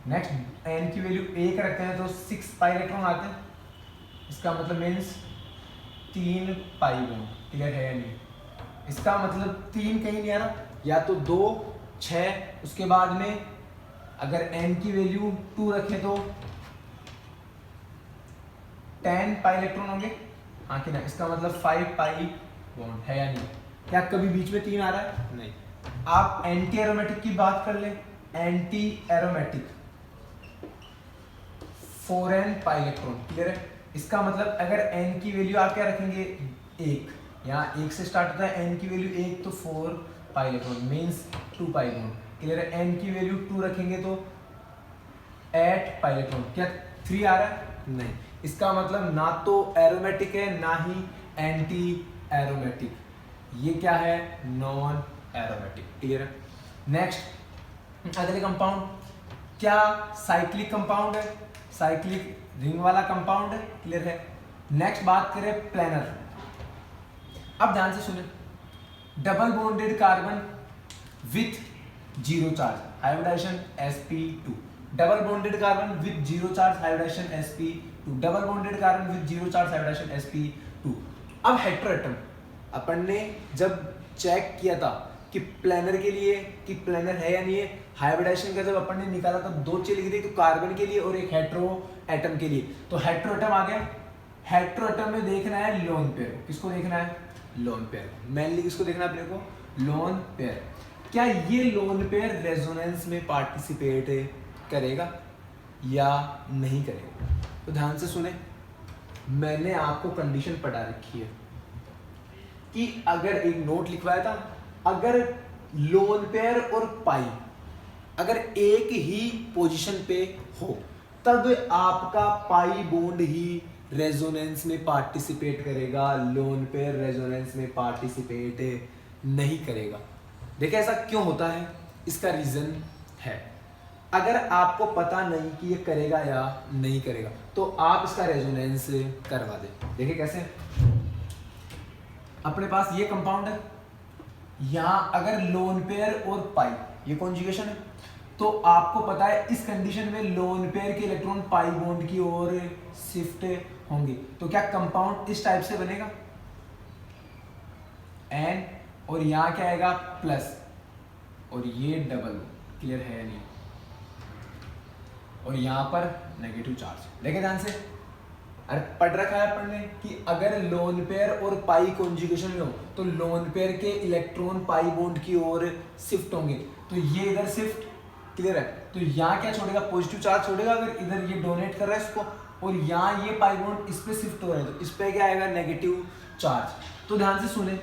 A: नेक्स्ट n की वैल्यू 1 रखते हैं तो 6 पाई इलेक्ट्रॉन आते हैं, इसका मतलब मीन्स 3 पाई बॉन्ड। क्लियर है या नहीं? इसका मतलब 3 कहीं नहीं आ रहा, या तो 2, 6, उसके बाद में अगर n की वैल्यू 2 रखें तो 10 पाई इलेक्ट्रॉन होंगे, हाँ कि ना, इसका मतलब 5 पाई बॉन्ड है या नहीं? क्या कभी बीच में 3 आ रहा है? नहीं। आप एंटी एरोमेटिक की बात कर ले, anti aromatic 4n pi electron. Clear है? इसका मतलब अगर n की वैल्यू आप क्या रखेंगे, 1, यहाँ 1 से स्टार्ट होता है, n की वैल्यू 1 तो 4 pi electron means 2 pi bond. Clear है? n की वैल्यू 2 रखेंगे तो 8 पाई इलेक्ट्रॉन। क्या 3 आ रहा है? नहीं। इसका मतलब ना तो एरोमेटिक है ना ही एंटी एरोमेटिक, ये क्या है, नॉन एरोमेटिक। क्लियर है? नेक्स्ट अगले कंपाउंड, क्या साइक्लिक कंपाउंड है, साइक्लिक रिंग वाला कंपाउंड है। क्लियर है? नेक्स्ट बात करें प्लेनर। अब ध्यान से सुने, double bonded carbon with 0 charge hybridisation sp2, double bonded carbon with 0 charge hybridisation sp2, double bonded carbon with 0 charge hybridisation sp2। अब हेटेरोएटम अपन ने जब चेक किया था कि प्लेनर के लिए कि प्लेनर है या नहीं है, हाइब्रिडाइजेशन का जब अपन ने निकाला तब 2 चीज लिखी थी, तो कार्बन के लिए और एक हेटेरो एटम के लिए। तो हेटेरो एटम आ गया। हेटेरो एटम में देखना है लोन पेयर। किसको देखना है? Lone pair. मेनली किसको देखना है अपने को? Lone pair. क्या ये लोन पेयर रेजोनेंस में पार्टिसिपेट करेगा या नहीं करेगा? तो ध्यान से सुने, मैंने आपको कंडीशन पढ़ा रखी है कि अगर एक नोट लिखवाया था, अगर लोन पेयर और पाई अगर एक ही पोजीशन पे हो तब आपका पाई बॉन्ड ही रेजोनेंस में पार्टिसिपेट करेगा, लोन पेयर रेजोनेंस में पार्टिसिपेट नहीं करेगा। देखिए ऐसा क्यों होता है, इसका रीजन है। अगर आपको पता नहीं कि ये करेगा या नहीं करेगा तो आप इसका रेजोनेंस करवा दें। देखिए कैसे, अपने पास ये कंपाउंड है, यहाँ अगर लोन पेयर और पाई ये कॉन्जुगेशन है, तो आपको पता है इस कंडीशन में लोन पेयर के इलेक्ट्रॉन पाई बॉन्ड की ओर शिफ्ट होंगे। तो क्या कंपाउंड इस टाइप से बनेगा, एन और यहाँ क्या आएगा प्लस और ये डबल। क्लियर है या नहीं? और यहाँ पर नेगेटिव चार्ज। देखिए ध्यान से, अरे पढ़ रखा है अपन ने कि अगर लोन पेयर और पाई कॉन्जुगेशन में हो तो लोन पेयर के इलेक्ट्रॉन पाई बॉन्ड की ओर शिफ्ट होंगे, तो ये इधर शिफ्ट। क्लियर है? तो यहाँ क्या छोड़ेगा, पॉजिटिव चार्ज छोड़ेगा अगर इधर ये डोनेट कर रहा है इसको, और यहाँ ये पाई बॉन्ड इस पे शिफ्ट हो रहा है तो इस पे क्या आएगा, नेगेटिव चार्ज। तो ध्यान से सुने,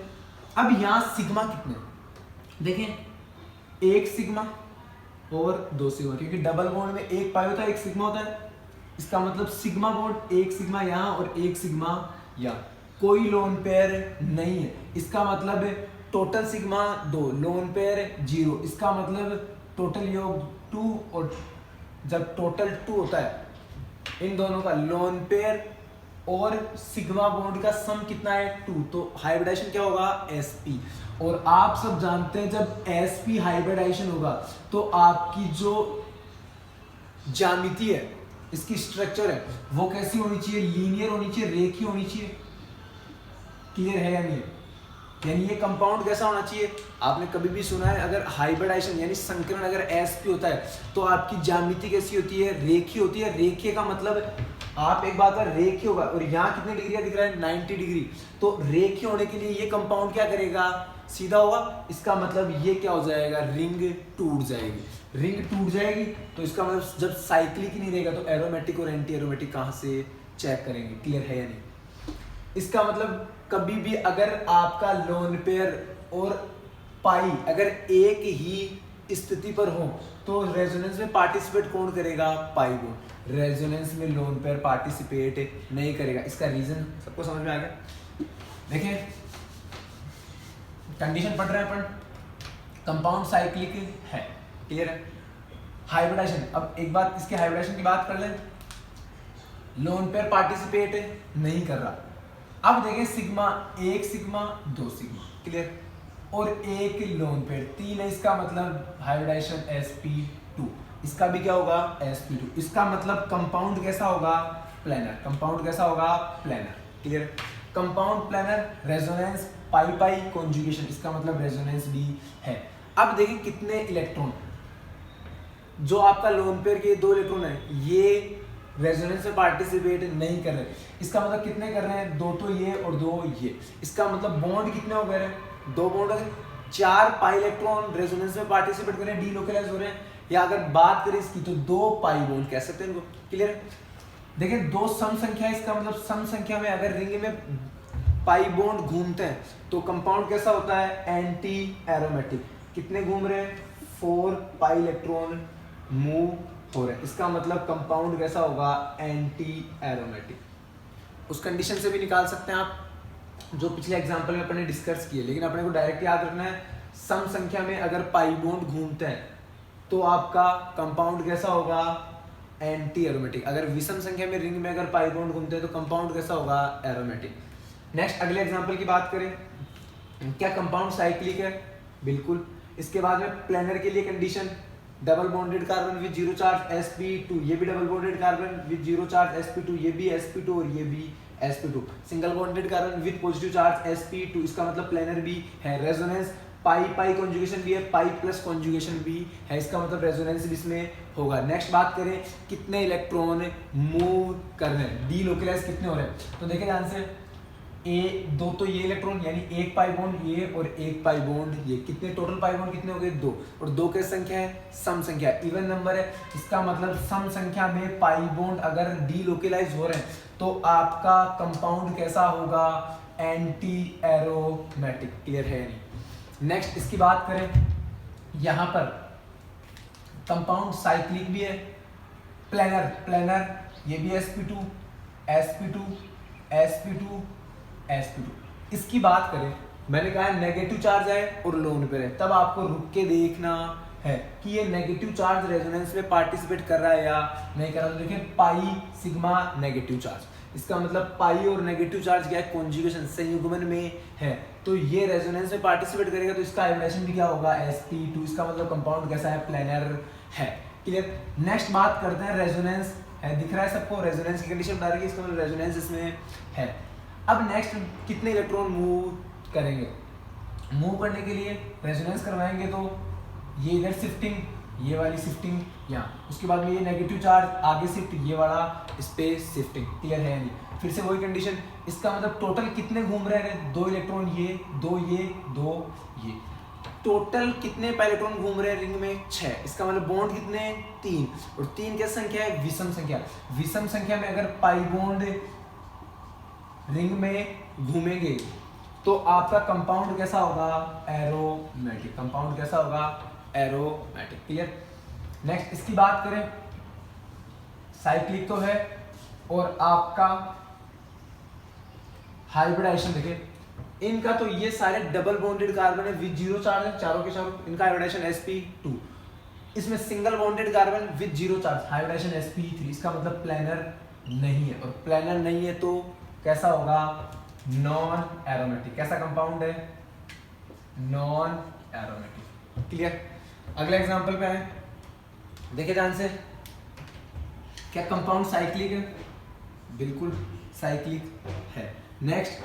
A: अब यहाँ सिग्मा कितने, देखें 1 सिग्मा और 2 सिग्मा, क्योंकि डबल बॉन्ड में 1 पाई होता है 1 सिग्मा होता है, इसका मतलब सिग्मा बॉन्ड 1 सिग्मा यहाँ और 1 सिग्मा यहाँ, कोई लोन पेयर नहीं है। इसका मतलब टोटल सिग्मा 2, लोन पेयर 0, इसका मतलब टोटल योग 2, और जब टोटल 2 होता है इन दोनों का लोन पेयर और सिग्मा बॉन्ड का सम कितना है 2, तो हाइब्रिडाइजेशन क्या होगा sp। और आप सब जानते हैं जब sp हाइब्रिडाइजेशन होगा तो आपकी जो ज्यामिति है, इसकी स्ट्रक्चर है, वो कैसी होनी चाहिए, लीनियर होनी चाहिए, रेखीय होनी चाहिए। क्लियर है या नहीं? यानी ये कंपाउंड कैसा होना चाहिए, आपने कभी भी सुना है अगर हाइब्रिडाइजेशन यानी संकरण अगर sp होता है तो आपकी ज्यामिति कैसी होती है, रेखीय होती है। रेखीय का मतलब आप एक बात है रेखीय होगा, और यहाँ कितने डिग्री का दिख रहा है 90 डिग्री, तो रेखीय होने के लिए ये कंपाउंड क्या करेगा, सीधा होगा। इसका मतलब ये क्या हो जाएगा, रिंग टूट जाएगी। रिंग टूट जाएगी तो इसका मतलब जब साइक्लिक ही नहीं रहेगा तो एरोमेटिक और एंटी एरोमेटिक कहाँ से चेक करेंगे। क्लियर है या नहीं? इसका मतलब कभी भी अगर आपका लोन पेयर और पाई अगर एक ही स्थिति पर हो तो रेजोनेंस में पार्टिसिपेट कौन करेगा, पाई बॉन्ड। रेजोनेंस में लोन पेयर पार्टिसिपेट नहीं करेगा। इसका रीजन सबको समझ में आ गया? देखिए कंडीशन पढ़ रहे हैं अपन, कंपाउंड साइक्लिक है। क्लियर है? हाइब्रिडाइजेशन, अब एक बात इसके हाइब्रिडाइजेशन की बात कर लें, लोन पेयर पार्टिसिपेट नहीं कर रहा। अब देखें सिग्मा 1 सिग्मा 2 सिग्मा, क्लियर, और एक लोन पेयर 3 है, इसका मतलब हाइब्रिडाइजेशन sp2। इसका भी क्या होगा, sp2। इसका मतलब कंपाउंड कैसा होगा, प्लेनर। कंपाउंड कैसा होगा, planar. Clear? Compound planar, resonance pi pi conjugation, इसका मतलब रेजोनेंस भी है। अब देखिए कितने इलेक्ट्रॉन, जो आपका लोन पेयर के 2 इलेक्ट्रॉन है ये रेजोनेंस में पार्टिसिपेट नहीं कर रहे। इसका मतलब कितने कर रहे हैं, 2 तो ये और 2 ये। इसका मतलब बॉन्ड कितने हो गए, 2 बॉन्ड हो गए। 4 पाई इलेक्ट्रॉन रेजोनेंस में पार्टिसिपेट कर रहे हैं, डीलोकलाइज हो रहे हैं। या अगर बात करें इसकी तो 2 पाई बॉन्ड कह सकते हैं इनको। क्लियर? देखिए 2 सम संख्या है, इसका मतलब सम संख्या में अगर रिंग में पाई बॉन्ड घूमते हैं तो कंपाउंड कैसा होता है, एंटी एरोमेटिक। कितने घूम रहे हैं, 4 पाई इलेक्ट्रॉन मूव हो रहे हैं। इसका मतलब कंपाउंड कैसा होगा, एंटी एरोमेटिक। उस कंडीशन से भी निकाल सकते हैं आप जो पिछले एग्जांपल में अपने डिस्कस किए, लेकिन अपने को डायरेक्ट याद रखना है सम संख्या में अगर पाई बॉन्ड घूमते हैं तो आपका कंपाउंड कैसा होगा, एंटी एरोमेटिक। अगर विषम संख्या में रिंग में अगर पाई बॉन्ड घूमते हैं तो कंपाउंड कैसा होगा, एरोमेटिक। नेक्स्ट अगले एग्जांपल की बात करें, क्या कंपाउंड साइक्लिक है, बिल्कुल। इसके बाद में प्लेनर के लिए condition, double bonded carbon with zero charge sp2, ये भी double bonded carbon with zero charge sp2, ये भी sp2 और ये भी sp2। Single bonded carbon with positive charge sp2, इसका मतलब प्लेनर भी है। रेजोनेंस पाई पाई कॉन्जुगेशन भी है, पाई प्लस कॉन्जुगेशन भी है, इसका मतलब रेजोनेंस भी इसमें होगा। नेक्स्ट बात करें कितने इलेक्ट्रॉन मूव कर रहे हैं, डीलोकलाइज कितने हो रहे हैं, तो देखिए ध्यान से, दो तो ये इलेक्ट्रॉन यानी 1 पाई बॉन्ड ये और 1 पाई बॉन्ड ये, कितने टोटल पाई बॉन्ड कितने हो गए, 2। और 2 की संख्या है सम संख्या, इवन नंबर है। इसका मतलब सम संख्या में पाई बॉन्ड अगर डीलोकलाइज हो रहे हैं तो आपका कंपाउंड कैसा होगा, एंटी एरोमेटिक। क्लियर है नहीं? नेक्स्ट इसकी बात करें, यहाँ पर कंपाउंड साइक्लिक भी है, प्लेनर प्लेनर ये भी sp2 sp2 sp2 sp2। इसकी बात करें, मैंने कहा नेगेटिव चार्ज है और लोन पेयर है, तब आपको रुक के देखना है कि ये नेगेटिव चार्ज रेजोनेंस में पार्टिसिपेट कर रहा है या नहीं कर रहा। तो देखिए पाई सिग्मा नेगेटिव चार्ज, इसका मतलब पाई और नेगेटिव चार्ज क्या है, कॉन्जुगेशन संयुग्मन में है, तो ये रेजोनेंस में पार्टिसिपेट करेगा तो इसका हाइब्रिडाइजेशन भी क्या होगा, sp2। इसका मतलब कंपाउंड कैसा है, प्लेनर है। क्लियर? नेक्स्ट बात करते हैं, रेजोनेंस है, दिख रहा है सबको, रेजोनेंस की कंडीशन बता रही है, इसका मतलब रेजोनेंस इसमें है। अब नेक्स्ट कितने इलेक्ट्रॉन मूव करेंगे, मूव करने के लिए रेजोनेंस करवाएंगे तो ये इधर शिफ्टिंग, ये वाली शिफ्टिंग यहाँ, उसके बाद में ये नेगेटिव चार्ज आगे शिफ्ट, ये वाला इस पे शिफ्टिंग। क्लियर है नहीं? फिर से वही कंडीशन, इसका मतलब टोटल कितने घूम रहे हैं, 2 इलेक्ट्रॉन ये 2 ये 2 ये, टोटल कितने इलेक्ट्रॉन घूम रहे हैं रिंग में, 6। इसका मतलब बॉन्ड कितने, 3, और 3 क्या संख्या है, विषम संख्या। विषम संख्या में अगर पाई बॉन्ड रिंग में घूमेंगे तो आपका कंपाउंड कैसा होगा, एरोमेटिक। कंपाउंड कैसा होगा, एरोमेटिक। क्लियर? नेक्स्ट इसकी बात करें, साइक्लिक तो है और आपका हाइब्रिडाइजेशन देखिए इनका, तो ये सारे डबल बॉन्डेड कार्बन है विद जीरो चार्ज है, चारों के चारों, इनका हाइब्रिडाइजेशन sp2। इसमें single bonded carbon with zero charge, hybridisation sp3। इसका मतलब प्लेनर नहीं है, और प्लेनर नहीं है तो कैसा होगा, नॉन एरोमेटिक। कैसा कंपाउंड है, नॉन एरोमेटिक। क्लियर। अगले एग्जांपल पे आए, देखिए ध्यान से, क्या कंपाउंड साइक्लिक है, बिल्कुल साइक्लिक है। नेक्स्ट,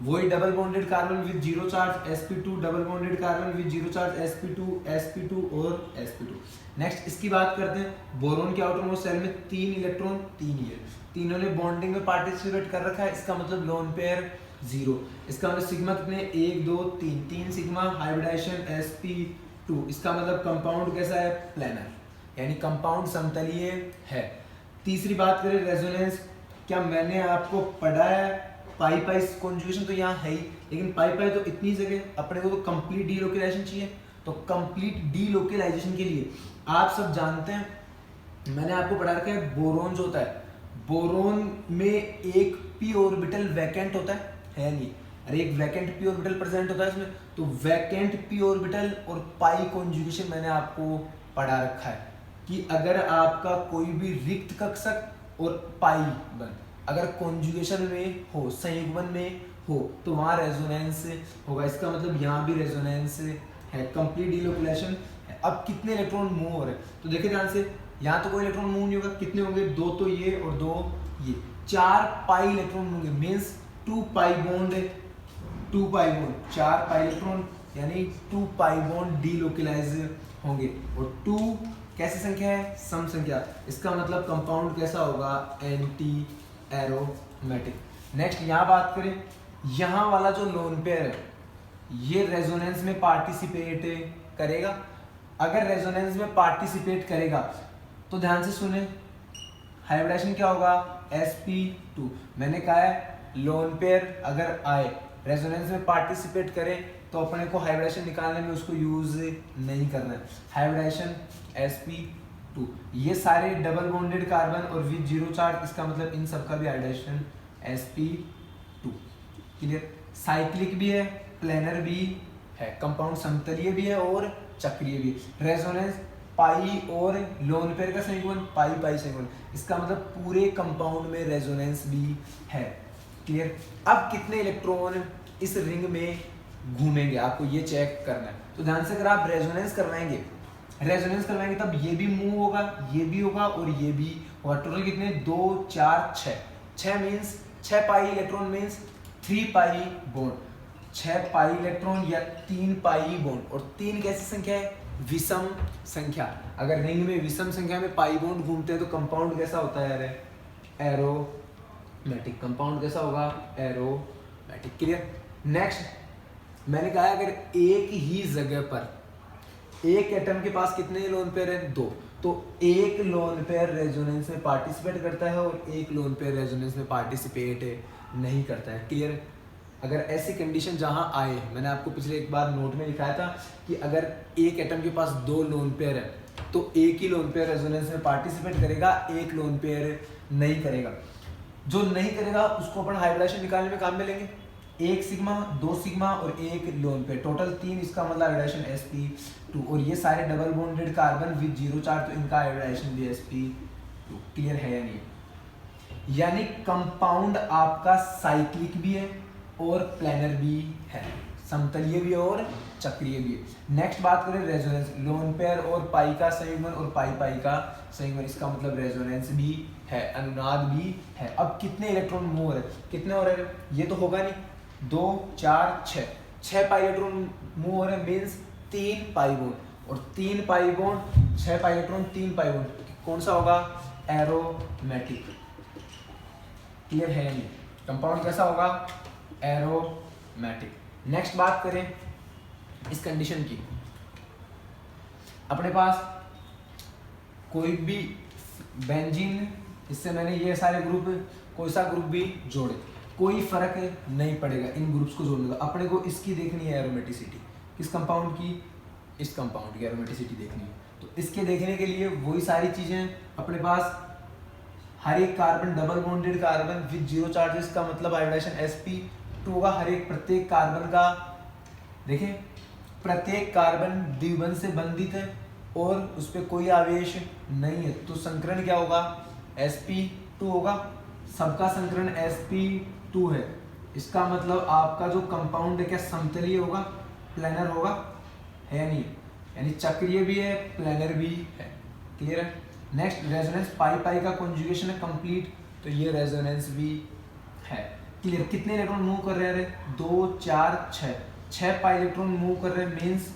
A: वही double bonded carbon with zero charge sp2, double bonded carbon with zero charge sp2 और sp2। नेक्स्ट इसकी बात करते हैं, बोरोन के आउटरमोस्ट शेल में 3 इलेक्ट्रॉन 3 ही है, तीनों ने बॉन्डिंग में पार्टिसिपेट कर रखा है, इसका मतलब लोन पेयर 0। इसका मतलब सिग्मा कितने, 1 2 3, 3 सिग्मा हाइब्रिडाइजेशन sp2। इसका मतलब कंपाउंड कैसा है, प्लेनर, यानी कंपाउंड समतलीय है। तीसरी बात करें रेजोनेंस, क्या मैंने आपको पढ़ा है पाई पाई कॉन्जुगेशन तो यहाँ है ही, लेकिन पाई पाई तो इतनी जगह, अपने को तो कंप्लीट डीलोकलाइजेशन चाहिए। तो कंप्लीट डीलोकलाइजेशन के लिए आप सब जानते हैं, मैंने आपको पढ़ा रखा है बोरोन जो होता है, बोरोन में एक पी ऑर्बिटल वैकेंट होता है नहीं, अरे एक वैकेंट पी ऑर्बिटल प्रेजेंट होता है इसमें। तो वैकेंट पी ऑर्बिटल और पाई कॉन्जुगेशन मैंने आपको पढ़ा रखा है कि अगर आपका कोई भी रिक्त कक्षक और पाई बन अगर कॉन्जुगेशन में हो, संयुग्मन में हो, तो वहाँ रेजोनेंस होगा। इसका मतलब यहाँ भी रेजोनेंस है, कंप्लीट डीलोकलाइजेशन है। अब कितने इलेक्ट्रॉन मूव हो रहे हैं, तो देखिए ध्यान से, यहाँ तो कोई इलेक्ट्रॉन मूव नहीं होगा, कितने होंगे, 2 तो ये और 2 ये, 4 पाई इलेक्ट्रॉन होंगे, means 2 pi bond, 2 pi bond, 4 pi electron यानी 2 पाई बॉन्ड डीलोकलाइज होंगे। और 2 कैसी संख्या है, सम संख्या, इसका मतलब कंपाउंड कैसा होगा, एंटी एरोमेटिक। नेक्स्ट यहाँ बात करें, यहाँ वाला जो लोन पेयर है ये रेजोनेंस में पार्टिसिपेट करेगा। अगर रेजोनेंस में पार्टिसिपेट करेगा तो ध्यान से सुने, हाइब्रिडाइजेशन क्या होगा, sp2। मैंने कहा है लोन पेयर अगर आए रेजोनेंस में पार्टिसिपेट करे तो अपने को हाइब्रिडाइजेशन निकालने में उसको यूज नहीं करना है, हाइब्रिडाइजेशन sp2। ये सारे डबल बॉन्डेड कार्बन और विद जीरो चार्ज, इसका मतलब इन सब का भी हाइब्रिडाइजेशन sp2। क्लियर। साइक्लिक भी है, प्लेनर भी है, कंपाउंड समतलीय भी है और चक्रीय भी है। रेजोनेंस पाई और लोन पेयर का संयुग्मन, पाई पाई संयुग्मन, इसका मतलब पूरे कंपाउंड में रेजोनेंस भी है। क्लियर। अब कितने इलेक्ट्रॉन इस रिंग में घूमेंगे आपको ये चेक करना है। तो ध्यान से, अगर आप रेजोनेंस करवाएंगे तब ये भी मूव होगा, ये भी होगा और ये भी होगा। टोटल कितने, 2 4 6, 6 means 6 pi electron means 3 pi bond, 6 pi electron या 3 पाई बॉन्ड। और 3 कैसी संख्या है, विषम संख्या। अगर रिंग में विषम संख्या में पाई बॉन्ड घूमते हैं तो कंपाउंड कैसा होता है, अरे एरोमेटिक। कंपाउंड कैसा होगा, एरोमेटिक। क्लियर। नेक्स्ट मैंने कहा अगर एक ही जगह पर एक एटम के पास कितने लोन पेयर है, 2, तो एक लोन पेयर रेजोनेंस में पार्टिसिपेट करता है और एक लोन पेयर रेजोनेंस में पार्टिसिपेट नहीं करता है। क्लियर। अगर ऐसी कंडीशन जहां आए, मैंने आपको पिछले एक बार नोट में लिखाया था कि अगर एक एटम के पास 2 लोन पेयर है तो एक ही लोन पेयर रेजोनेंस में पार्टिसिपेट करेगा, एक लोन पेयर नहीं करेगा। जो नहीं करेगा उसको अपन हाइब्रिडाइजेशन निकालने में काम में लेंगे, 1 सिग्मा 2 सिग्मा और 1 लोन पेयर, टोटल 3, इसका मतलब हाइब्रिडाइजेशन sp2। और ये सारे double bonded carbon with zero charge, तो इनका हाइब्रिडाइजेशन भी sp2। क्लियर है या नहीं। यानी कंपाउंड आपका साइक्लिक भी है और प्लेनर भी है, समतलीय भी है और चक्रीय भी है। नेक्स्ट बात करें रेजोनेंस, लोन पेयर और पाई का संयुग्मन और पाई पाई का संयुग्मन, इसका मतलब रेजोनेंस भी है, अनुनाद भी है। अब कितने इलेक्ट्रॉन मूव हो रहे हैं, कितने हो रहे हैं, ये तो होगा नहीं, 2 4 6, 6 पाई इलेक्ट्रॉन मूव हो रहे हैं मीन्स 3 पाई बॉन्ड, और 3 pi bond 6 pi electron 3 pi bond, कौन सा होगा, एरोमेटिक। क्लियर है नहीं। कंपाउंड कैसा होगा, एरोमेटिक। नेक्स्ट बात करें इस कंडीशन की, अपने पास कोई भी बेंजीन, इससे मैंने ये सारे ग्रुप, कोई सा ग्रुप भी जोड़े, कोई फर्क नहीं पड़ेगा इन ग्रुप्स को जोड़ने का। अपने को इसकी देखनी है एरोमेटिसिटी, किस कंपाउंड की, इस कंपाउंड की एरोमेटिसिटी देखनी है। तो इसके देखने के लिए वही सारी चीजें अपने पास, हर एक carbon double bonded carbon with zero charges का मतलब हाइब्रिडाइजेशन sp2 होगा। हर एक प्रत्येक कार्बन का, देखें प्रत्येक कार्बन द्विबंध से बंधित है और उस पर कोई आवेश नहीं है, तो संकरण क्या होगा, sp2 होगा। सबका संकरण sp2 है, इसका मतलब आपका जो कंपाउंड है क्या समतलीय होगा, प्लेनर होगा, है या नहीं, यानी चक्रीय भी है प्लेनर भी है। क्लियर है। नेक्स्ट रेजोनेंस पाई पाई का कॉन्जुगेशन है कंप्लीट, तो ये रेजोनेंस भी है। क्लियर। कितने इलेक्ट्रॉन मूव कर रहे हैं, 2 4 6 पाई इलेक्ट्रॉन मूव कर रहे हैं, मींस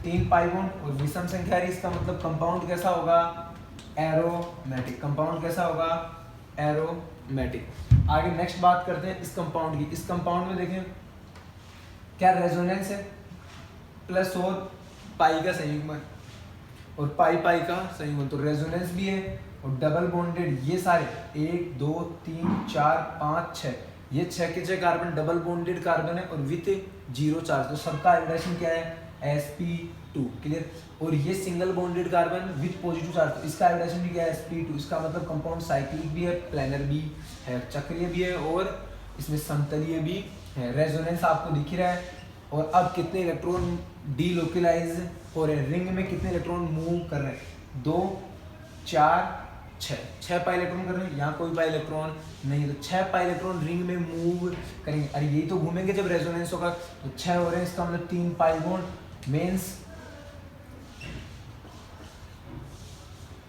A: 3 पाई बॉन्ड और विषम संख्या है, इसका मतलब कंपाउंड कैसा होगा, एरोमेटिक। कंपाउंड कैसा होगा, एरोमेटिक। आगे नेक्स्ट बात करते हैं इस कंपाउंड की। इस कंपाउंड में देखें क्या रेजोनेंस है, प्लस और पाई का संयुग्मन और पाई पाई का संयुग्मन, तो रेजोनेंस भी है और डबल बॉन्डेड। ये सारे 1 2 3 4 5 6, ये 6 के 6 कार्बन डबल बॉन्डेड कार्बन है और विथ 0 चार्ज, तो सबका हाइब्रिडेशन क्या है, sp2। क्लियर। और ये single bonded carbon with positive charge, तो इसका हाइब्रिडेशन भी क्या है, sp2। इसका मतलब कंपाउंड साइक्लिक भी है, प्लेनर भी है, चक्रीय भी है और इसमें समतलीय भी है। रेजोनेंस आपको दिख रहा है। और अब कितने इलेक्ट्रॉन डीलोकलाइज हो रहे हैं, रिंग में कितने इलेक्ट्रॉन मूव कर रहे हैं, 2 4 6 पाई इलेक्ट्रॉन कर रहे हैं, यहाँ कोई पाई इलेक्ट्रॉन नहीं, तो 6 पाई इलेक्ट्रॉन रिंग में मूव करेंगे। अरे यही तो घूमेंगे जब रेजोनेंस होगा, तो 6 हो रहे हैं, इसका मतलब 3 पाई बॉन्ड, मींस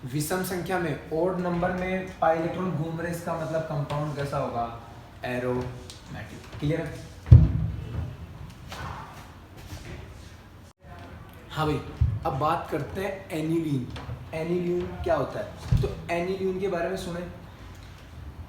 A: विषम संख्या में ओड नंबर में पाई इलेक्ट्रॉन घूम रहे हैं, इसका मतलब कंपाउंड कैसा होगा, एरोमेटिक। क्लियर है। हाँ भाई, अब बात करते हैं एनिलीन। एनिलीन क्या होता है, तो एनिलीन के बारे में सुने,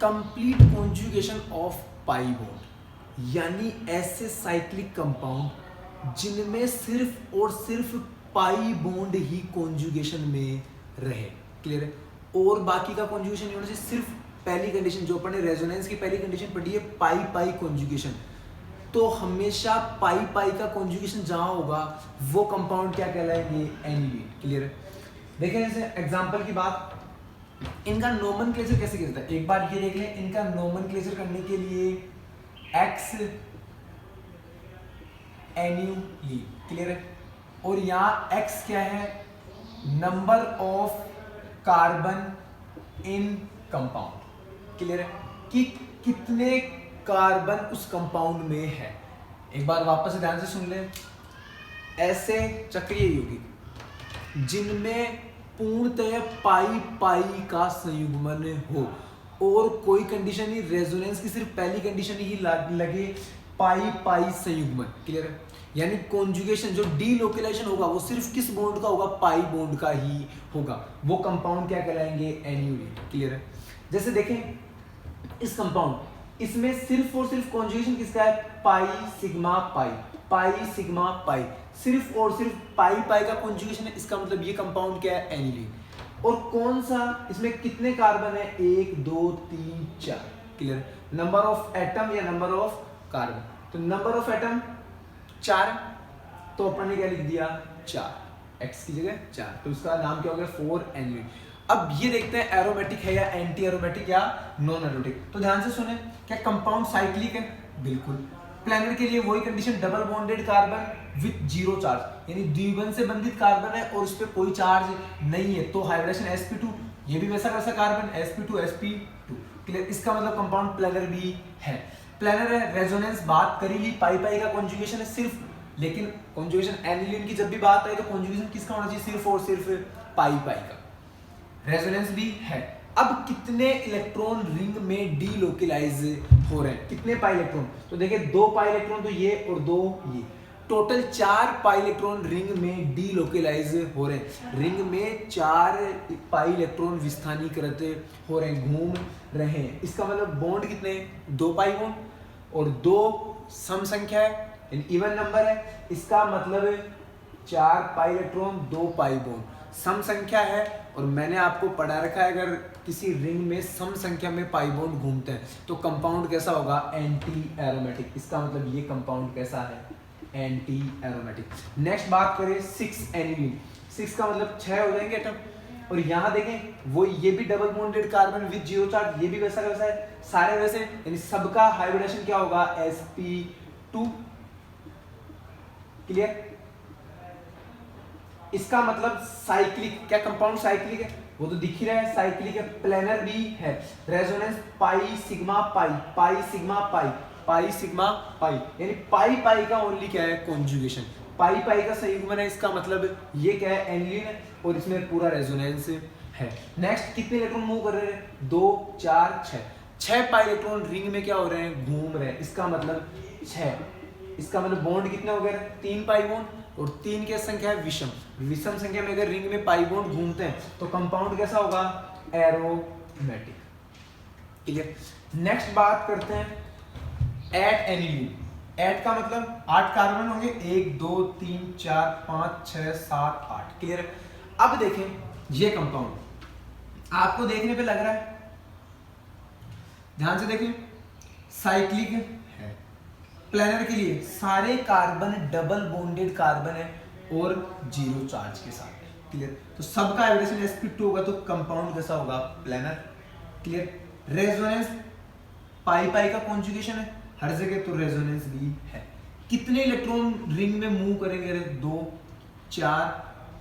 A: complete conjugation of pi bond, यानी ऐसे साइक्लिक कंपाउंड जिनमें सिर्फ और सिर्फ पाई बॉन्ड ही कॉन्जुगेशन में रहे। क्लियर है। और बाकी का कॉन्जुगेशन नहीं होना चाहिए, सिर्फ पहली कंडीशन जो अपन ने रेजोनेंस की पहली कंडीशन पढ़ी है, पाई पाई कॉन्जुगेशन, तो हमेशा पाई पाई का कॉन्जुगेशन जहां होगा वो कंपाउंड क्या कहलाएंगे, एनिलीन। क्लियर है। देखें जैसे एग्जांपल की बात, इनका नोमेनक्लेचर कैसे करता है, एक बार ये देख लें। इनका नोमेनक्लेचर करने के लिए एक्स एनिलीन। क्लियर है। और यहाँ एक्स क्या है, number of carbon in compound. Clear है, कि कितने कार्बन उस कंपाउंड में है। एक बार वापस से ध्यान से सुन लें, ऐसे चक्रीय यौगिक जिनमें पूर्णतः पाई पाई का संयुग्मन हो और कोई कंडीशन नहीं, रेजोनेंस की सिर्फ पहली कंडीशन ही लगे, पाई पाई संयुग्मन। क्लियर है। यानी कॉन्जुगेशन जो डीलोकलाइजेशन होगा वो सिर्फ किस बॉन्ड का होगा, पाई बॉन्ड का ही होगा, वो कंपाउंड क्या कहलाएंगे, एनिलीन। क्लियर है। जैसे देखें इस कंपाउंड, इसमें सिर्फ और सिर्फ कॉन्जुगेशन किसका है, पाई सिग्मा पाई, पाई सिग्मा पाई, सिर्फ और सिर्फ पाई पाई का कॉन्जुगेशन है, इसका मतलब ये कंपाउंड क्या है, एनिलीन। और कौन सा, इसमें कितने कार्बन है, 1 2 3 4। क्लियर। नंबर ऑफ एटम या नंबर ऑफ कार्बन, तो नंबर ऑफ एटम 4, तो अपन ने क्या लिख दिया, 4, एक्स की जगह 4, तो इसका नाम क्या हो गया, 4 एनिलीन। अब ये देखते हैं एरोमेटिक है या एंटी एरोमेटिक या नॉन एरोमेटिक। तो ध्यान से सुने, क्या कंपाउंड साइक्लिक है, बिल्कुल। प्लेनर के लिए वही condition, double bonded carbon with 0 charge, यानी द्विबंध से बंधित कार्बन है और उस पर कोई चार्ज नहीं है, तो हाइब्रिडेशन sp2। ये भी वैसा कैसा कार्बन, sp2 क्लियर। इसका मतलब कंपाउंड प्लेनर भी है। प्लेनर है, रेजोनेंस बात करी ली, पाई पाई का कॉन्जुगेशन है सिर्फ, लेकिन कॉन्जुगेशन एनिलीन की जब भी बात आए तो कॉन्जुगेशन किसका होना चाहिए, सिर्फ और सिर्फ पाई पाई का। रेजोनेंस भी है। अब कितने इलेक्ट्रॉन रिंग में डीलोकलाइज हो रहे हैं, कितने पाई इलेक्ट्रॉन, तो देखिए 2 पाई इलेक्ट्रॉन तो ये और 2 ये, टोटल 4 पाई इलेक्ट्रॉन रिंग में डीलोकलाइज हो रहे हैं। रिंग में 4 पाई इलेक्ट्रॉन विस्थानीकृत हो रहे हैं, घूम रहे हैं। इसका मतलब बॉन्ड कितने, 2 पाई बॉन्ड और 2 सम संख्या है, इवन नंबर है, इसका मतलब 4 पाई इलेक्ट्रॉन 2 पाई बॉन्ड, सम संख्या है। और मैंने आपको पढ़ा रखा है, अगर किसी रिंग में सम संख्या में पाई बॉन्ड घूमते हैं तो कंपाउंड कैसा होगा, एंटी एरोमेटिक। इसका मतलब ये कंपाउंड कैसा है, एंटी एरोमेटिक। नेक्स्ट बात करें 6 एनिलीन। 6 का मतलब 6 हो जाएंगे एटम, और यहाँ देखें वो ये भी double bonded carbon with 0 charge, ये भी वैसा वैसा है, सारे वैसे, यानी सबका हाइब्रिडेशन क्या होगा, sp2। क्लियर। इसका मतलब साइक्लिक, क्या कंपाउंड साइक्लिक है, वो तो दिख ही रहा है, साइक्लिक है, प्लेनर भी है। रेजोनेंस पाई sigma pi, pi sigma pi, pi sigma पाई, यानी पाई पाई का ओनली क्या है, कॉन्जुगेशन। पाई पाई का संयुग्मन है, इसका मतलब ये क्या है, एनिलीन है, और इसमें पूरा रेजोनेंस है। नेक्स्ट कितने इलेक्ट्रॉन मूव कर रहे हैं, 2 4 6, 6 पाई इलेक्ट्रॉन रिंग में क्या हो रहे हैं, घूम रहे हैं, इसका मतलब 6। इसका मतलब बॉन्ड कितने हो गए, 3 पाई बॉन्ड, और 3 की संख्या है विषम। विषम संख्या में अगर रिंग में पाई बॉन्ड घूमते हैं तो कंपाउंड कैसा होगा, एरोमेटिक। क्लियर। नेक्स्ट बात करते हैं एट एनिलीन। एट का मतलब 8 कार्बन होंगे, 1 2 3 4 5 6 7 8। क्लियर। अब देखें ये कंपाउंड आपको देखने पे लग रहा है, ध्यान से देखें, साइक्लिक है, प्लेनर के लिए सारे कार्बन डबल बॉन्डेड कार्बन है और 0 चार्ज के साथ। क्लियर। तो सबका हाइब्रिडेशन sp2 होगा, तो कंपाउंड कैसा होगा, planar. Clear. Resonance pi pi का कॉन्जुगेशन है हर जगह, तो रेजोनेंस भी है। कितने इलेक्ट्रॉन रिंग में मूव करेंगे, 2 4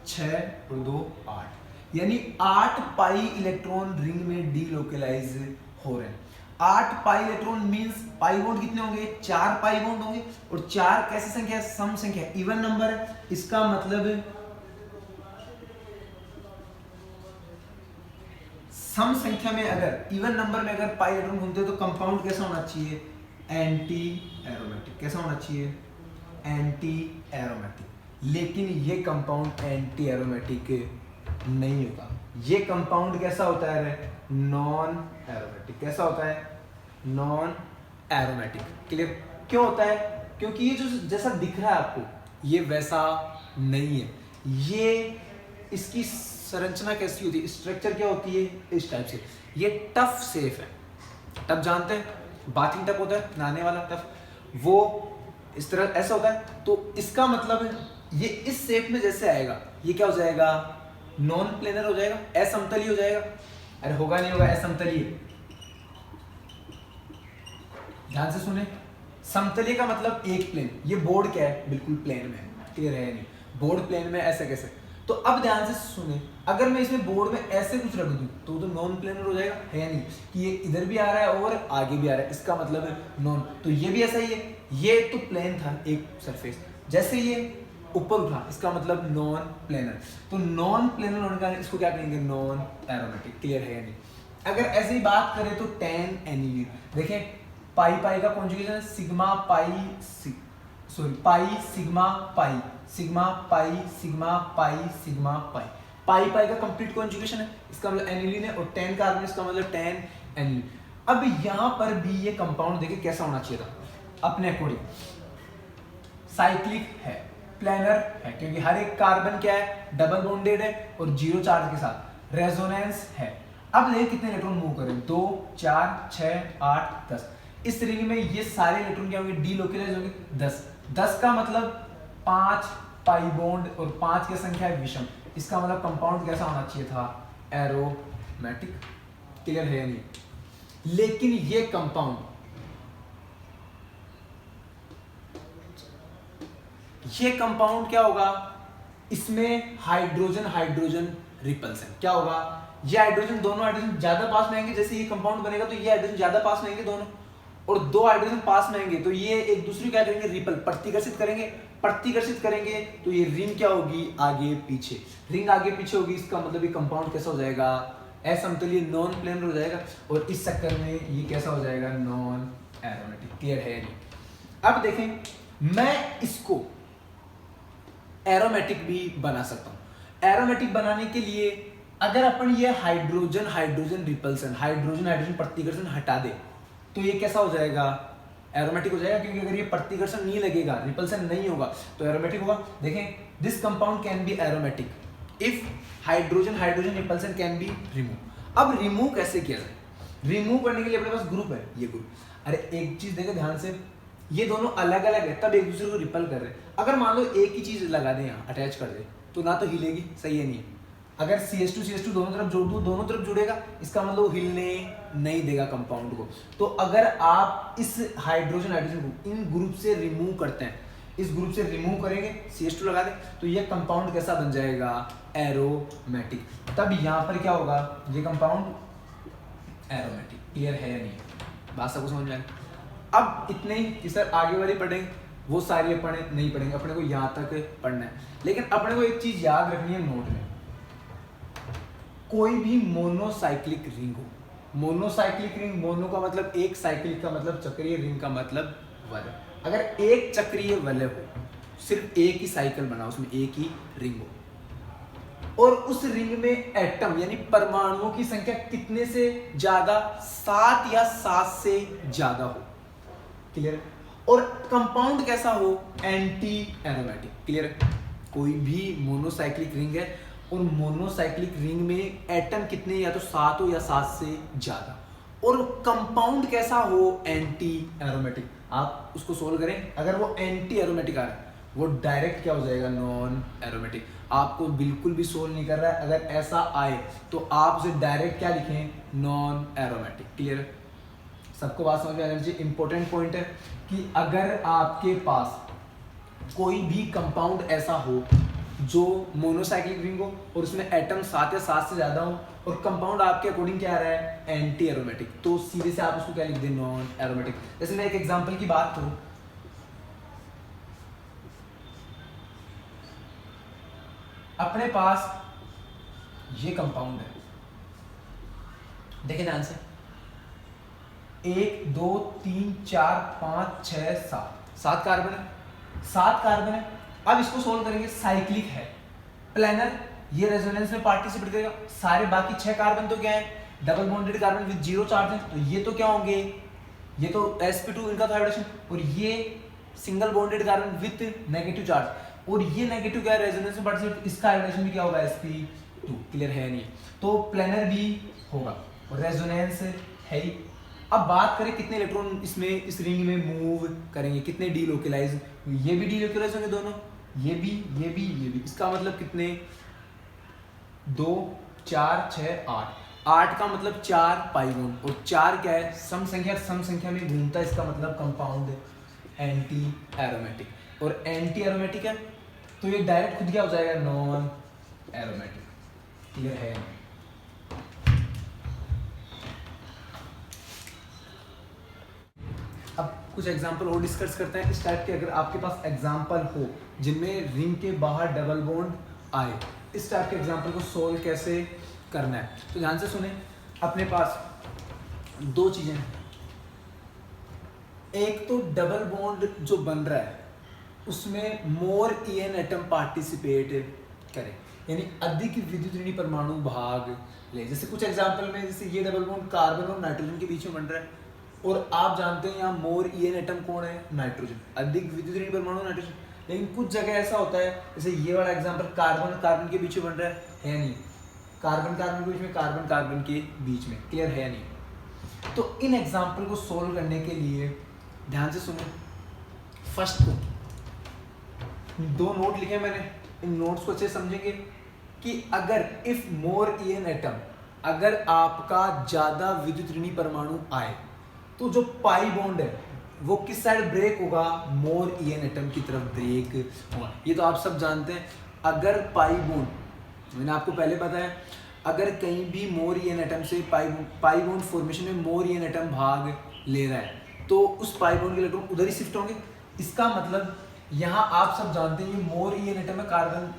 A: 6 और 2 8, यानी 8 पाई इलेक्ट्रॉन रिंग में डीलोकलाइज हो रहे हैं। 8 pi electron means pi bond कितने होंगे, 4 पाई बॉन्ड होंगे, और 4 कैसी संख्या है, सम संख्या, इवन नंबर है। इसका मतलब सम संख्या में अगर इवन नंबर में अगर पाई इलेक्ट्रॉन घूमते हैं तो कंपाउंड कैसा होना चाहिए, एंटी एरोमेटिक। कैसा होना चाहिए, एंटी एरोमेटिक। लेकिन ये कंपाउंड एंटी एरोमेटिक नहीं होता, ये कंपाउंड कैसा होता है, नॉन एरोमेटिक। कैसा होता है, नॉन एरोमेटिक। क्लियर। क्यों होता है, क्योंकि ये जो जैसा दिख रहा है आपको ये वैसा नहीं है। ये इसकी संरचना कैसी होती है, स्ट्रक्चर क्या होती है, इस टाइप से। ये टफ सेफ है। टफ जानते हैं, बाथिंग टफ होता है, नहाने वाला टफ, वो इस तरह ऐसा होता है। तो इसका मतलब ये इस शेप में जैसे आएगा, ये क्या हो जाएगा, नॉन प्लेनर हो जाएगा, असमतली हो जाएगा। अरे होगा नहीं होगा, असमतली। ध्यान से सुने, समतली का मतलब एक प्लेन। ये बोर्ड क्या है, बिल्कुल प्लेन में है। क्लियर है नहीं, बोर्ड प्लेन में ऐसे कैसे। तो अब ध्यान से सुने, अगर मैं इसमें बोर्ड में ऐसे कुछ रख दूं तो नॉन प्लेनर हो जाएगा, है या नहीं, कि ये इधर भी आ रहा है और आगे भी आ रहा है, इसका मतलब नॉन। तो ये भी ऐसा ही है, ये तो प्लेन था एक सरफेस, जैसे ये ऊपर उठा, इसका मतलब नॉन प्लेनर। तो नॉन प्लेनर होने का इसको क्या कहेंगे, नॉन एरोमेटिक। क्लियर है या नहीं। अगर ऐसे ही बात करें तो 10 एनिलीन, देखें पाई पाई का कॉन्जुगेशन है, sigma pi pi sigma pi, sigma pi sigma pi sigma pi. Pi pi का कंप्लीट कॉन्जुगेशन है, इसका मतलब एनिलीन है, और 10 कार्बन, इसका मतलब 10 एनिलीन। अब यहाँ पर भी ये कंपाउंड देखिए कैसा होना चाहिए था अपने अकॉर्डिंग। साइक्लिक है, प्लेनर है, क्योंकि हर एक कार्बन क्या है, डबल बॉन्डेड है और 0 चार्ज के साथ। रेजोनेंस है। अब देखिए कितने इलेक्ट्रॉन मूव करें, 2 4 6 8 10। इस रिंग में ये सारे इलेक्ट्रॉन क्या होंगे, डीलोकलाइज होंगे 10। 10 का मतलब 5 पाई बॉन्ड और 5 की संख्या है विषम। इसका मतलब कंपाउंड कैसा होना चाहिए था, एरोमेटिक। क्लियर है या नहीं। लेकिन ये कंपाउंड, ये कंपाउंड क्या होगा, इसमें हाइड्रोजन हाइड्रोजन रिपल्सन क्या होगा, ये हाइड्रोजन, दोनों हाइड्रोजन ज्यादा पास में आएंगे, जैसे ये कंपाउंड बनेगा तो ये हाइड्रोजन ज्यादा पास में आएंगे दोनों, और 2 हाइड्रोजन पास में आएंगे तो ये एक दूसरे को क्या करेंगे, रिपल, प्रतिकर्षित करेंगे। प्रतिकर्षित करेंगे तो ये रिंग क्या होगी, आगे पीछे। रिंग आगे पीछे होगी, इसका मतलब ये कंपाउंड कैसा हो जाएगा, असमतलीय, नॉन प्लेनर हो जाएगा, और इस चक्कर में ये कैसा हो जाएगा, नॉन एरोमेटिक। क्लियर है नहीं। अब देखें मैं इसको एरोमेटिक भी बना सकता हूं। एरोमेटिक बनाने के लिए अगर अपन ये hydrogen hydrogen repulsion, hydrogen hydrogen प्रतिकर्षण हटा दे तो ये कैसा हो जाएगा, एरोमेटिक हो जाएगा। क्योंकि अगर ये प्रतिकर्षण नहीं लगेगा, रिपल्सन नहीं होगा, तो एरोमेटिक होगा। देखें, this compound can be aromatic if hydrogen hydrogen repulsion can be remove. अब रिमूव कैसे किया जाए, रिमूव करने के लिए अपने पास ग्रुप है, ये ग्रुप। अरे एक चीज देखो ध्यान से, ये दोनों अलग अलग है तब एक दूसरे को रिपल कर रहे हैं। अगर मान लो एक ही चीज लगा दे, यहाँ अटैच कर दे, तो ना तो हिलेगी, सही है नहीं है। अगर CH2 दोनों तरफ जोड़ दो, दोनों तरफ जुड़ेगा, इसका मतलब हिलने नहीं देगा कंपाउंड को। तो अगर आप इस हाइड्रोजन हाइड्रोजन को इन ग्रुप से रिमूव करते हैं, इस ग्रुप से रिमूव करेंगे, CH2 लगा दें, तो ये कंपाउंड कैसा बन जाएगा, एरोमेटिक। तब यहाँ पर क्या होगा, ये कंपाउंड एरोमेटिक। क्लियर है या नहीं, बात सबको समझ में आए? अब इतने ही कि सर आगे वाले पढ़ेंगे, वो सारी अपने नहीं पढ़ेंगे, अपने को यहाँ तक पढ़ना है। लेकिन अपने को एक चीज याद रखनी है नोट में, कोई भी मोनोसाइक्लिक रिंग हो, मोनोसाइक्लिक रिंग, मोनो का मतलब एक, साइक्लिक का मतलब चक्रीय, रिंग का मतलब वलय। अगर एक चक्रीय वलय हो, सिर्फ एक ही साइकिल बना, उसमें एक ही रिंग हो, और उस रिंग में एटम यानी परमाणुओं की संख्या कितने से ज्यादा, 7 या 7 से ज्यादा हो। क्लियर? और कंपाउंड कैसा हो, एंटी एरोमेटिक। क्लियर? कोई भी मोनोसाइक्लिक रिंग है और मोनोसाइक्लिक रिंग में एटम कितने, या तो 7 हो या 7 से ज्यादा, और कंपाउंड कैसा हो, एंटी एरोमेटिक। आप उसको सोल्व करें, अगर वो एंटी एरोमेटिक आ रहा है, वो डायरेक्ट क्या हो जाएगा, नॉन एरोमेटिक। आपको बिल्कुल भी सोल्व नहीं कर रहा है, अगर ऐसा आए तो आप उसे डायरेक्ट क्या लिखें, नॉन एरोमेटिक। क्लियर? सबको बात समझ में आना चाहिए। इंपॉर्टेंट पॉइंट है कि अगर आपके पास कोई भी कंपाउंड ऐसा हो जो मोनोसाइक्लिक रिंग हो और उसमें एटम 7 या 7 से ज्यादा हो, और कंपाउंड आपके अकॉर्डिंग क्या आ रहा है, एंटी एरोमेटिक, तो सीधे से आप उसको क्या लिख दें, नॉन एरोमेटिक। जैसे मैं एक एग्जांपल की बात करूं, अपने पास ये कंपाउंड है, देखें ध्यान से, 1 2 3 4 5 6 7 कार्बन है, 7 कार्बन है। अब इसको सोल्व करेंगे, साइक्लिक है, प्लेनर, ये रेजोनेंस में पार्टिसिपेट करेगा। सारे बाकी 6 कार्बन तो क्या है, double bonded carbon with 0 charge है, तो ये तो क्या होंगे, ये तो sp2 इनका तो हाइब्रिडेशन, और ये single bonded carbon with negative charge, और ये नेगेटिव क्या है, रेजोनेंस में पार्टिसिपेट, इसका हाइब्रिडेशन भी क्या होगा, sp2। क्लियर है नहीं, तो प्लेनर भी होगा और रेजोनेंस है ही। अब बात करें कितने इलेक्ट्रॉन इसमें, इस रिंग में मूव करेंगे, कितने डीलोकलाइज, ये भी डीलोकलाइज होंगे दोनों, ये भी, ये भी, ये भी। इसका मतलब कितने, 2 4 6 8, 8 का मतलब 4 पाई बॉन्ड, और 4 क्या है, सम संख्या, सम संख्या में घूमता है, इसका मतलब कंपाउंड एंटी एरोमेटिक। और एंटी एरोमेटिक है तो ये डायरेक्ट खुद क्या हो जाएगा, नॉन एरोमेटिक। क्लियर है? अब कुछ एग्जांपल और डिस्कस करते हैं इस टाइप के, अगर आपके पास एग्जांपल हो जिनमें रिंग के बाहर डबल बॉन्ड आए, इस टाइप के एग्जांपल को सोल्व कैसे करना है, तो ध्यान से सुने। अपने पास 2 चीजें हैं, एक तो डबल बॉन्ड जो बन रहा है उसमें मोर EN एटम पार्टिसिपेट करे, यानी अधिक विद्युत ऋणी परमाणु भाग ले। जैसे कुछ एग्जांपल में, जैसे ये डबल बॉन्ड कार्बन और नाइट्रोजन के बीच में बन रहा है, और आप जानते हैं यहाँ मोर EN एटम कौन है, नाइट्रोजन, अधिक विद्युत ऋणी परमाणु नाइट्रोजन। लेकिन कुछ जगह ऐसा होता है, जैसे ये वाला एग्जांपल, कार्बन कार्बन के बीच में बन रहा है नहीं, कार्बन कार्बन के बीच में, कार्बन कार्बन के बीच में। क्लियर है नहीं? तो इन एग्जांपल को सोल्व करने के लिए ध्यान से सुनो। फर्स्ट को 2 नोट लिखे मैंने, इन नोट्स को अच्छे समझेंगे कि अगर इफ मोर EN एटम, अगर आपका ज्यादा विद्युत ऋणी परमाणु आए तो जो पाई बॉन्ड है वो किस साइड ब्रेक होगा, मोर EN एटम की तरफ ब्रेक होगा। ये तो आप सब जानते हैं। अगर पाई बॉन्ड, मैंने आपको पहले बताया, अगर कहीं भी मोर EN एटम से पाई बॉन्ड फॉर्मेशन में मोर EN एटम भाग ले रहा है तो उस पाई बॉन्ड के इलेक्ट्रॉन उधर ही शिफ्ट होंगे। इसका मतलब यहाँ आप सब जानते हैं ये मोर EN एटम है, कार्बन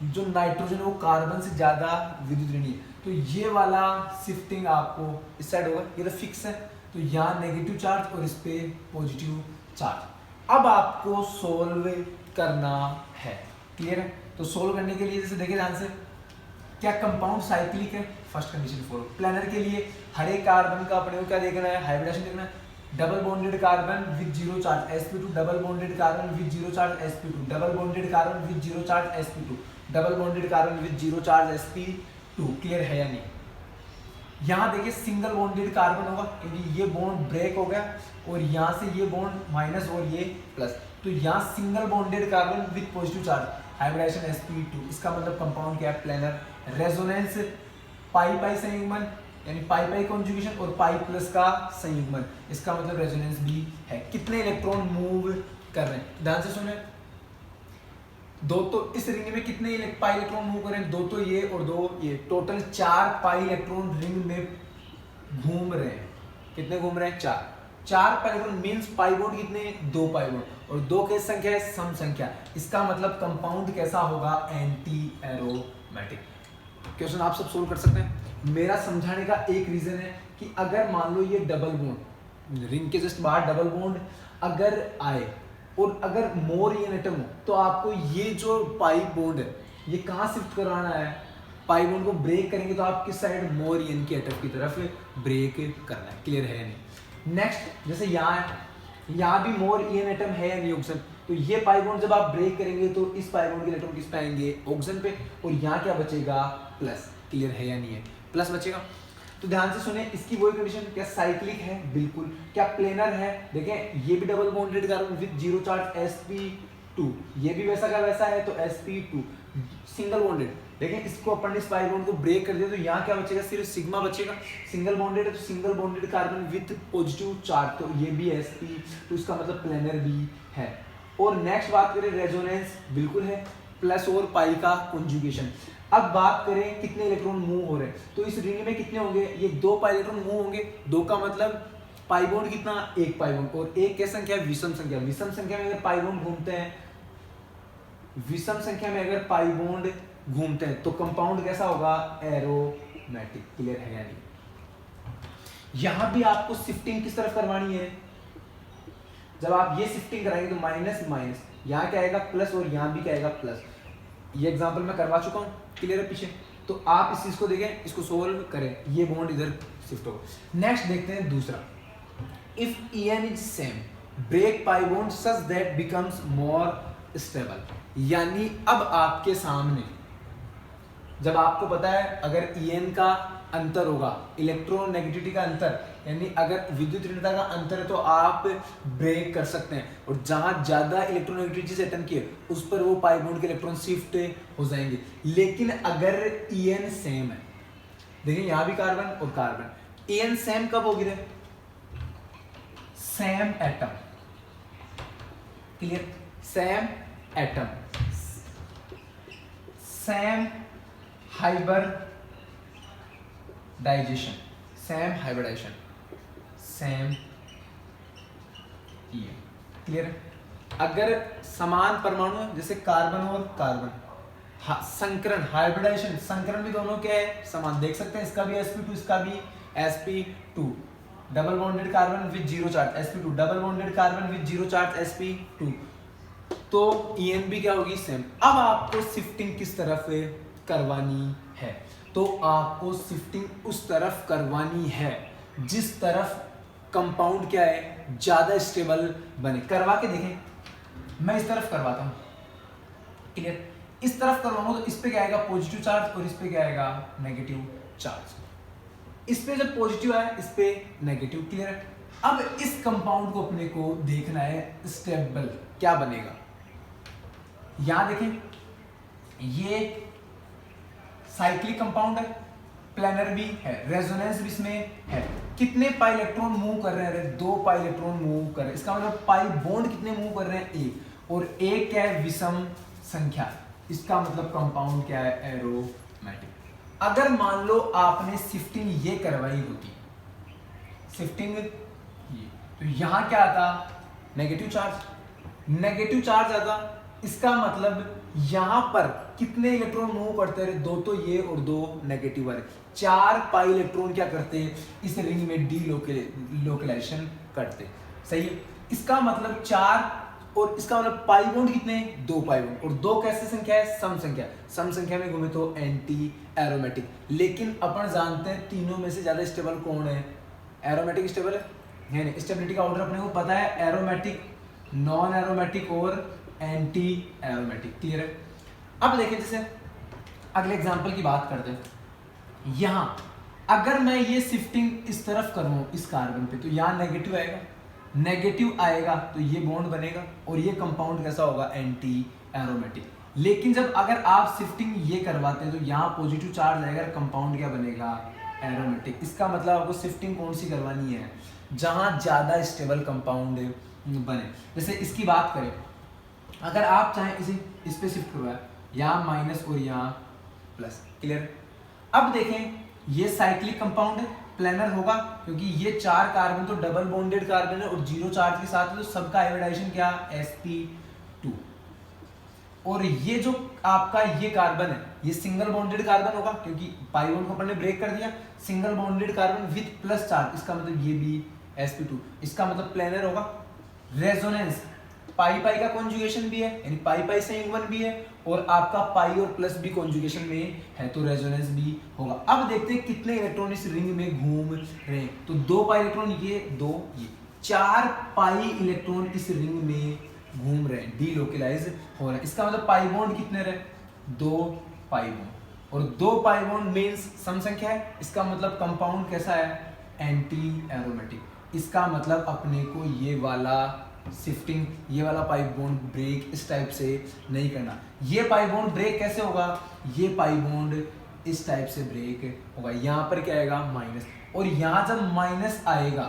A: जो नाइट्रोजन है वो कार्बन से ज्यादा विद्युत ऋणी है, तो ये वाला शिफ्टिंग आपको इस साइड होगा, ये तो फिक्स है, तो यहाँ नेगेटिव चार्ज और इस पे पॉजिटिव चार्ज। अब आपको सोल्व करना है। क्लियर है? तो सोल्व करने के लिए जैसे देखिए ध्यान से, क्या कंपाउंड साइक्लिक है, फर्स्ट कंडीशन फॉलो। प्लेनर के लिए हर एक कार्बन का अपने को क्या देखना है, हाइब्रिडेशन देखना है। Double bonded carbon with 0 charge sp2, double bonded carbon with 0 charge sp2, double bonded carbon with 0 charge sp2, double bonded carbon with 0 charge sp2। Clear है या नहीं? यहाँ देखिए सिंगल बॉन्डेड कार्बन होगा क्योंकि ये बॉन्ड ब्रेक हो गया, और यहाँ से ये बॉन्ड माइनस और ये प्लस, तो यहाँ single bonded carbon with positive charge, hybridisation sp2, इसका मतलब कंपाउंड क्या है, प्लेनर। रेजोनेंस पाई पाई संयुग्मन, यानी पाई पाई कॉन्जुगेशन और पाई प्लस का संयुग्मन, इसका मतलब रेजोनेंस भी है। कितने इलेक्ट्रॉन मूव कर रहे हैं। ध्यान से सुने, दो तो इस रिंग में कितने पाई इलेक्ट्रॉन मूव कर रहे हैं, दो तो ये और दो ये, टोटल 4 पाई इलेक्ट्रॉन रिंग में घूम रहे हैं। कितने घूम रहे हैं, 4 pi electron means pi bond कितने, 2 पाई बॉन्ड, और 2 कैसी संख्या है, सम संख्या। इसका मतलब कंपाउंड कैसा होगा, एंटी एरोमेटिक। क्वेश्चन आप सब सोल्व कर सकते हैं। मेरा समझाने का एक रीजन है कि अगर मान लो ये डबल बॉन्ड, रिंग के जस्ट बाहर डबल बॉन्ड अगर आए और अगर मोर ईएन एटम हो, तो आपको ये जो पाई बॉन्ड है ये कहाँ शिफ्ट करवाना है, पाई बॉन्ड को ब्रेक करेंगे तो आप किस साइड, मोर ईएन की एटम की तरफ ब्रेक करना है। क्लियर है नहीं। नेक्स्ट, जैसे यहाँ भी मोर ईएन एटम है नहीं ऑक्सीजन, तो ये पाई बॉन्ड जब आप ब्रेक करेंगे तो इस पाई बॉन्ड के इलेक्ट्रॉन किस पे आएंगे, ऑक्सीजन पे, और यहाँ क्या बचेगा, प्लस। क्लियर है या नहीं है, प्लस बचेगा। तो ध्यान से सुने, इसकी वही कंडीशन, क्या साइक्लिक है, बिल्कुल। क्या प्लेनर है, देखें ये भी double bonded carbon with zero charge sp2, ये भी वैसा का वैसा है तो sp2। सिंगल बॉन्डेड, देखें इसको अपन इस पाई बॉन्ड को ब्रेक कर दिया तो यहाँ क्या बचेगा, सिर्फ सिग्मा बचेगा। सिंगल बॉन्डेड है तो single bonded carbon with positive charge, तो ये भी sp, तो इसका मतलब प्लेनर भी है। और नेक्स्ट बात करें रेजोनेंस, बिल्कुल है, प्लस और पाई का कॉन्जुगेशन। अब बात करें कितने इलेक्ट्रॉन मूव हो रहे हैं, तो इस रिंग में कितने होंगे, ये 2 पाई इलेक्ट्रॉन मूव होंगे। 2 का मतलब पाई बॉन्ड कितना, 1 पाई बॉन्ड, और 1 क्या संख्या, विषम संख्या। विषम संख्या में अगर पाई बॉन्ड घूमते हैं, विषम संख्या में अगर पाई बॉन्ड घूमते हैं तो कंपाउंड कैसा होगा, एरोमेटिक। क्लियर है या नहीं। यहां भी आपको शिफ्टिंग किस तरफ करवानी है, जब आप ये शिफ्टिंग कराएंगे तो माइनस माइनस, यहाँ क्या आएगा प्लस, और यहाँ भी क्या आएगा प्लस। ये एग्जांपल मैं करवा चुका हूँ, क्लियर है पीछे, तो आप इस चीज को देखें, इसको सोल्व करें, ये बॉन्ड इधर शिफ्ट होगा। नेक्स्ट देखते हैं दूसरा, if EN is same break pi bond such that becomes more stable. यानी अब आपके सामने, जब आपको पता है अगर EN का अंतर होगा, इलेक्ट्रोनेगेटिविटी का अंतर, यानी अगर विद्युत ऋणता का अंतर है तो आप ब्रेक कर सकते हैं, और जहां ज्यादा इलेक्ट्रोनेगेटिविटी से एटम की है उस पर वो पाई बॉन्ड के इलेक्ट्रॉन शिफ्ट हो जाएंगे। लेकिन अगर EN सेम है, देखिए यहां भी कार्बन और कार्बन, EN सेम कब होगी रे, same atom, clear, same atom, same hybridisation, same hybridisation, same EN। Clear है। अगर समान परमाणु है, जैसे कार्बन और कार्बन, संकरण, हाइब्रिडाइजेशन, संकरण भी दोनों क्या है, समान। देख सकते हैं इसका भी sp2, इसका भी sp2, double bonded carbon with zero charge sp2, double bonded carbon with zero charge sp2, तो EN भी क्या होगी, सेम। अब आपको शिफ्टिंग किस तरफ करवानी है, तो आपको शिफ्टिंग उस तरफ करवानी है जिस तरफ कंपाउंड क्या है, ज्यादा स्टेबल बने। करवा के देखें, मैं इस तरफ करवाता हूं, क्लियर, इस तरफ करवाऊंगा तो इस पे क्या आएगा, पॉजिटिव चार्ज, और इस पे क्या आएगा, नेगेटिव चार्ज। इस पे जब पॉजिटिव आया, इस पे नेगेटिव। क्लियर है। अब इस कंपाउंड को अपने को देखना है स्टेबल क्या बनेगा। यहां देखें, ये साइक्लिक कंपाउंड है, प्लेनर भी है, रेजोनेंस भी इसमें है। कितने पाई इलेक्ट्रॉन मूव कर रहे हैं, 2 पाई इलेक्ट्रॉन मूव कर रहे हैं। इसका मतलब पाई बॉन्ड कितने मूव कर रहे हैं, 1, और 1 क्या है, विषम संख्या। इसका मतलब कंपाउंड क्या है, एरोमेटिक। अगर मान लो आपने शिफ्टिंग ये करवाई होती, शिफ्टिंग ये, तो यहां क्या आता, नेगेटिव चार्ज, नेगेटिव चार्ज आता। इसका मतलब यहां पर कितने इलेक्ट्रॉन मूव करते हैं, 2 तो ये और 2 नेगेटिव वाले, 4 पाई इलेक्ट्रॉन क्या करते हैं, इस रिंग में लोकलाइजेशन करते। सही है। इसका मतलब 4, और इसका मतलब पाई बॉन्ड कितने, 2 पाई बॉन्ड, और 2 कैसे संख्या है, सम संख्या। सम संख्या में घूमे तो एंटी एरोमेटिक। लेकिन अपन जानते हैं तीनों में से ज्यादा स्टेबल कौन है, एरोमेटिक स्टेबल है नहीं। स्टेबिलिटी का ऑर्डर अपने को पता है, एरोमेटिक, नॉन एरोमेटिक और एंटी एरोमेटिक। क्लियर है। अब देखिए, जैसे अगले एग्जांपल की बात करते हैं। यहां अगर मैं ये शिफ्टिंग इस तरफ करूं, इस कार्बन पे, तो यहां नेगेटिव आएगा, नेगेटिव आएगा तो ये बॉन्ड बनेगा, और ये कंपाउंड कैसा होगा, एंटी एरोमेटिक। लेकिन जब अगर आप शिफ्टिंग ये करवाते हैं तो यहाँ पॉजिटिव चार्ज आएगा, कंपाउंड क्या बनेगा, एरोमेटिक। इसका मतलब आपको शिफ्टिंग कौन सी करवानी है, जहां ज्यादा स्टेबल कंपाउंड बने। जैसे इसकी बात करें, अगर आप चाहें इसे इस पे शिफ्ट करवाएं, यहाँ माइनस और यहाँ प्लस, क्लियर। अब देखें ये साइक्लिक कंपाउंड है, प्लेनर होगा क्योंकि ये 4 कार्बन तो डबल बॉन्डेड कार्बन है और 0 चार्ज के साथ है, तो सबका आयोडाइजेशन क्या, sp2। और ये जो आपका ये कार्बन है ये सिंगल बॉन्डेड कार्बन होगा क्योंकि पाई बॉन्ड को अपन ने ब्रेक कर दिया, single bonded carbon with plus charge, इसका मतलब ये भी sp2, इसका मतलब प्लेनर होगा। रेजोनेंस, पाई पाई का कॉन्जुगेशन भी है, यानी पाई पाई से वन भी है, और आपका पाई और प्लस भी कॉन्जुगेशन में है, तो रेजोनेंस भी होगा। अब देखते हैं कितने इलेक्ट्रॉन इस रिंग में घूम रहे हैं, तो 2 पाई इलेक्ट्रॉन, ये 2, ये 4 पाई इलेक्ट्रॉन इस रिंग में घूम रहे हैं, डीलोकलाइज हो रहा है। इसका मतलब पाई बॉन्ड कितने रहे, 2 पाई बॉन्ड, और 2 पाई बॉन्ड मींस सम संख्या है, इसका मतलब कंपाउंड कैसा है, एंटी एरोमेटिक। इसका मतलब अपने को ये वाला शिफ्टिंग, ये वाला पाई बॉन्ड ब्रेक इस टाइप से नहीं करना। ये पाई बॉन्ड ब्रेक कैसे होगा, ये पाई बॉन्ड इस टाइप से ब्रेक होगा, यहाँ पर क्या आएगा, माइनस, और यहाँ जब माइनस आएगा,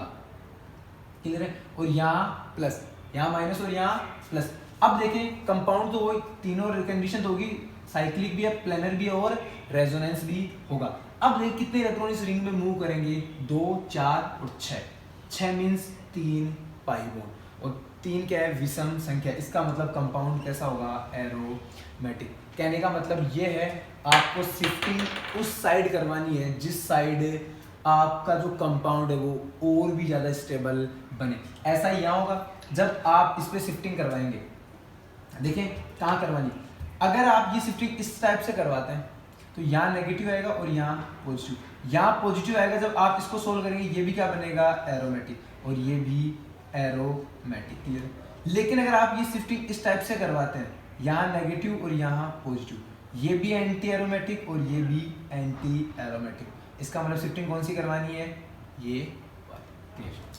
A: क्लियर है, और यहाँ प्लस, यहाँ माइनस और यहाँ प्लस। अब देखें कंपाउंड तो वही, तीनों कंडीशन तो होगी, साइक्लिक भी है, प्लेनर भी है और रेजोनेंस भी होगा। अब देखें कितने इलेक्ट्रॉन इस रिंग में मूव करेंगे, 2, 4 और 6। 6 मीन्स 3 पाई बॉन्ड, और 3 क्या है, विषम संख्या, इसका मतलब कंपाउंड कैसा होगा, एरोमेटिक। कहने का मतलब ये है आपको शिफ्टिंग उस साइड करवानी है जिस साइड आपका जो कंपाउंड है वो और भी ज़्यादा स्टेबल बने। ऐसा ही यहाँ होगा जब आप इस पे शिफ्टिंग करवाएंगे, देखें कहाँ करवानी, अगर आप ये शिफ्टिंग इस टाइप से करवाते हैं तो यहाँ नेगेटिव आएगा और यहाँ पॉजिटिव, यहाँ पॉजिटिव आएगा। जब आप इसको सोल्व करेंगे ये भी क्या बनेगा, एरोमेटिक, और ये भी एरोमेटिक, क्लियर। लेकिन अगर आप ये शिफ्टिंग इस टाइप से करवाते हैं, यहाँ नेगेटिव और यहाँ पॉजिटिव, ये भी एंटी एरोमेटिक और ये भी एंटी एरोमेटिक, इसका मतलब शिफ्टिंग कौन सी करवानी है, ये, क्लियर।